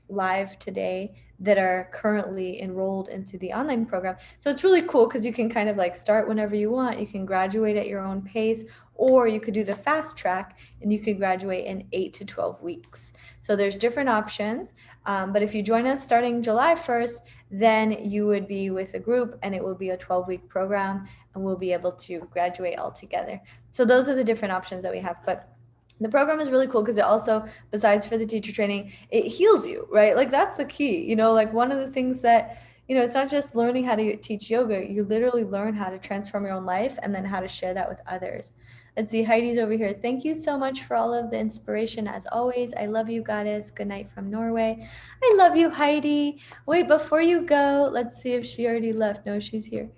live today that are currently enrolled into the online program. So it's really cool because you can kind of like start whenever you want. You can graduate at your own pace, or you could do the fast track and you could graduate in 8 to 12 weeks. So there's different options. But if you join us starting July 1st, then you would be with a group and it will be a 12-week program, and we'll be able to graduate all together. So those are the different options that we have. But the program is really cool because it also, besides for the teacher training, it heals you, right? Like that's the key, like one of the things that, it's not just learning how to teach yoga. You literally learn how to transform your own life and then how to share that with others. Let's see, Heidi's over here. Thank you so much for all of the inspiration as always. I love you, goddess. Good night from Norway. I love you, Heidi. Wait, before you go, let's see if she already left. No, she's here.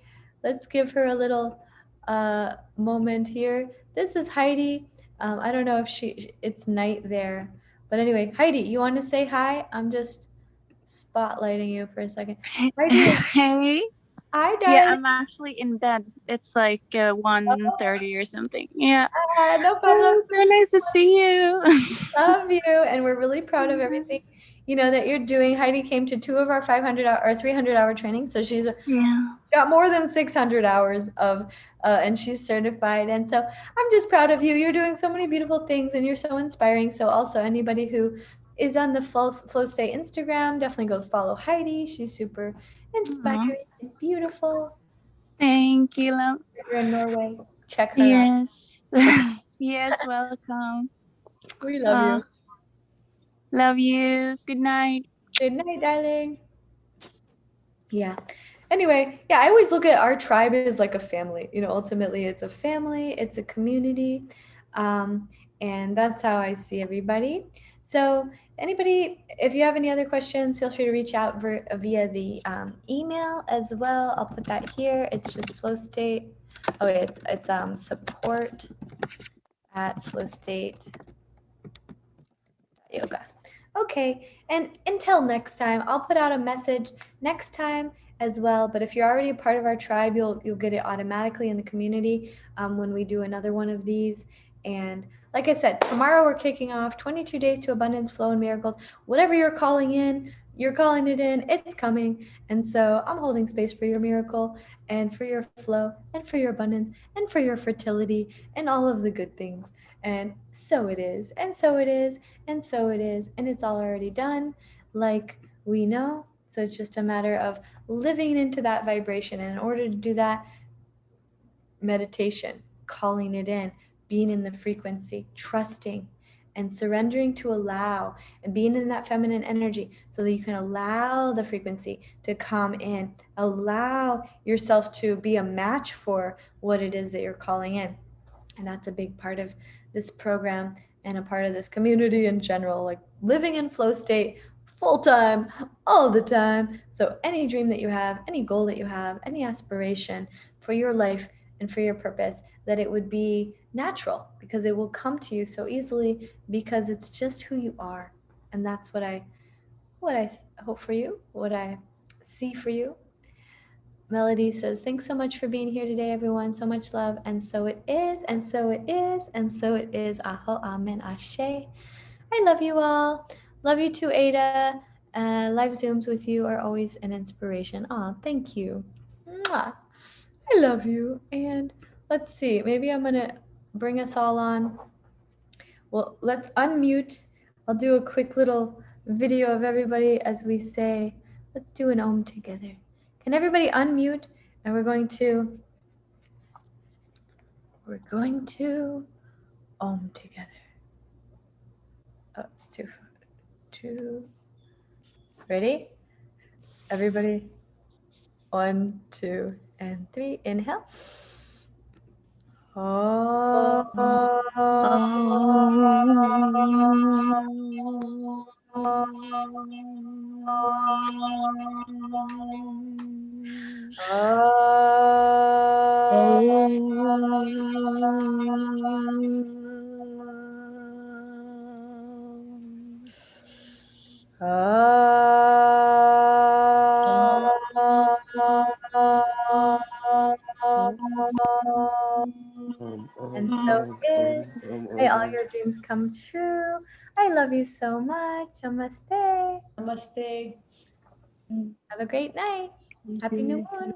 Let's give her a little moment here. This is Heidi. I don't know if it's night there, but anyway, Heidi, you want to say hi? I'm just spotlighting you for a second. Heidi, Hey. hi, darling. Yeah, I'm actually in bed. It's like 1:30 or something. Yeah. No problem. So nice to see you. Love you, and we're really proud of everything that you're doing. Heidi came to 2 of our 500 or 300-hour trainings, so she's got more than 600 hours of and she's certified, and so I'm just proud of you. You're doing so many beautiful things and you're so inspiring. So also anybody who is on the Flow State Instagram, definitely go follow Heidi. She's super inspiring and beautiful. Thank you, love. You're in Norway, check her out. Yes. Yes, welcome. We love you. Love you. Good night. Good night, darling. Yeah. Anyway, yeah, I always look at our tribe as like a family. Ultimately, it's a family, it's a community, and that's how I see everybody. So, anybody, if you have any other questions, feel free to reach out via the email as well. I'll put that here. It's just Flow State. Oh, it's support at Flow State Yoga. Okay, and until next time, I'll put out a message next time as well. But if you're already a part of our tribe, you'll get it automatically in the community when we do another one of these. And like I said, tomorrow we're kicking off 22 Days to Abundance, Flow, and Miracles. Whatever you're calling it in, it's coming. And so I'm holding space for your miracle and for your flow and for your abundance and for your fertility and all of the good things. And so it is, and so it is, and so it is, and it's all already done, like we know. So it's just a matter of living into that vibration. And in order to do that, meditation, calling it in, being in the frequency, trusting, and surrendering to allow, and being in that feminine energy so that you can allow the frequency to come in, allow yourself to be a match for what it is that you're calling in. And that's a big part of this program and a part of this community in general, like living in flow state full time, all the time. So any dream that you have, any goal that you have, any aspiration for your life and for your purpose, that it would be natural because it will come to you so easily because it's just who you are. And that's what I hope for you, what I see for you. Melody says, thanks so much for being here today, everyone. So much love. And so it is, and so it is, and so it is. Aho, amen, ashe. I love you all. Love you too, Ada. Live Zooms with you are always an inspiration. Aw, thank you. Mwah. I love you. And let's see, maybe I'm going to bring us all on. Well, let's unmute. I'll do a quick little video of everybody as we say, let's do an Om together. Can everybody unmute? And we're going to Om together. Oh, it's too. Ready? Everybody. 1, 2, and 3. Inhale. And so it is. May all your dreams come true. I love you so much. Namaste. Namaste. Have a great night. Happy new moon.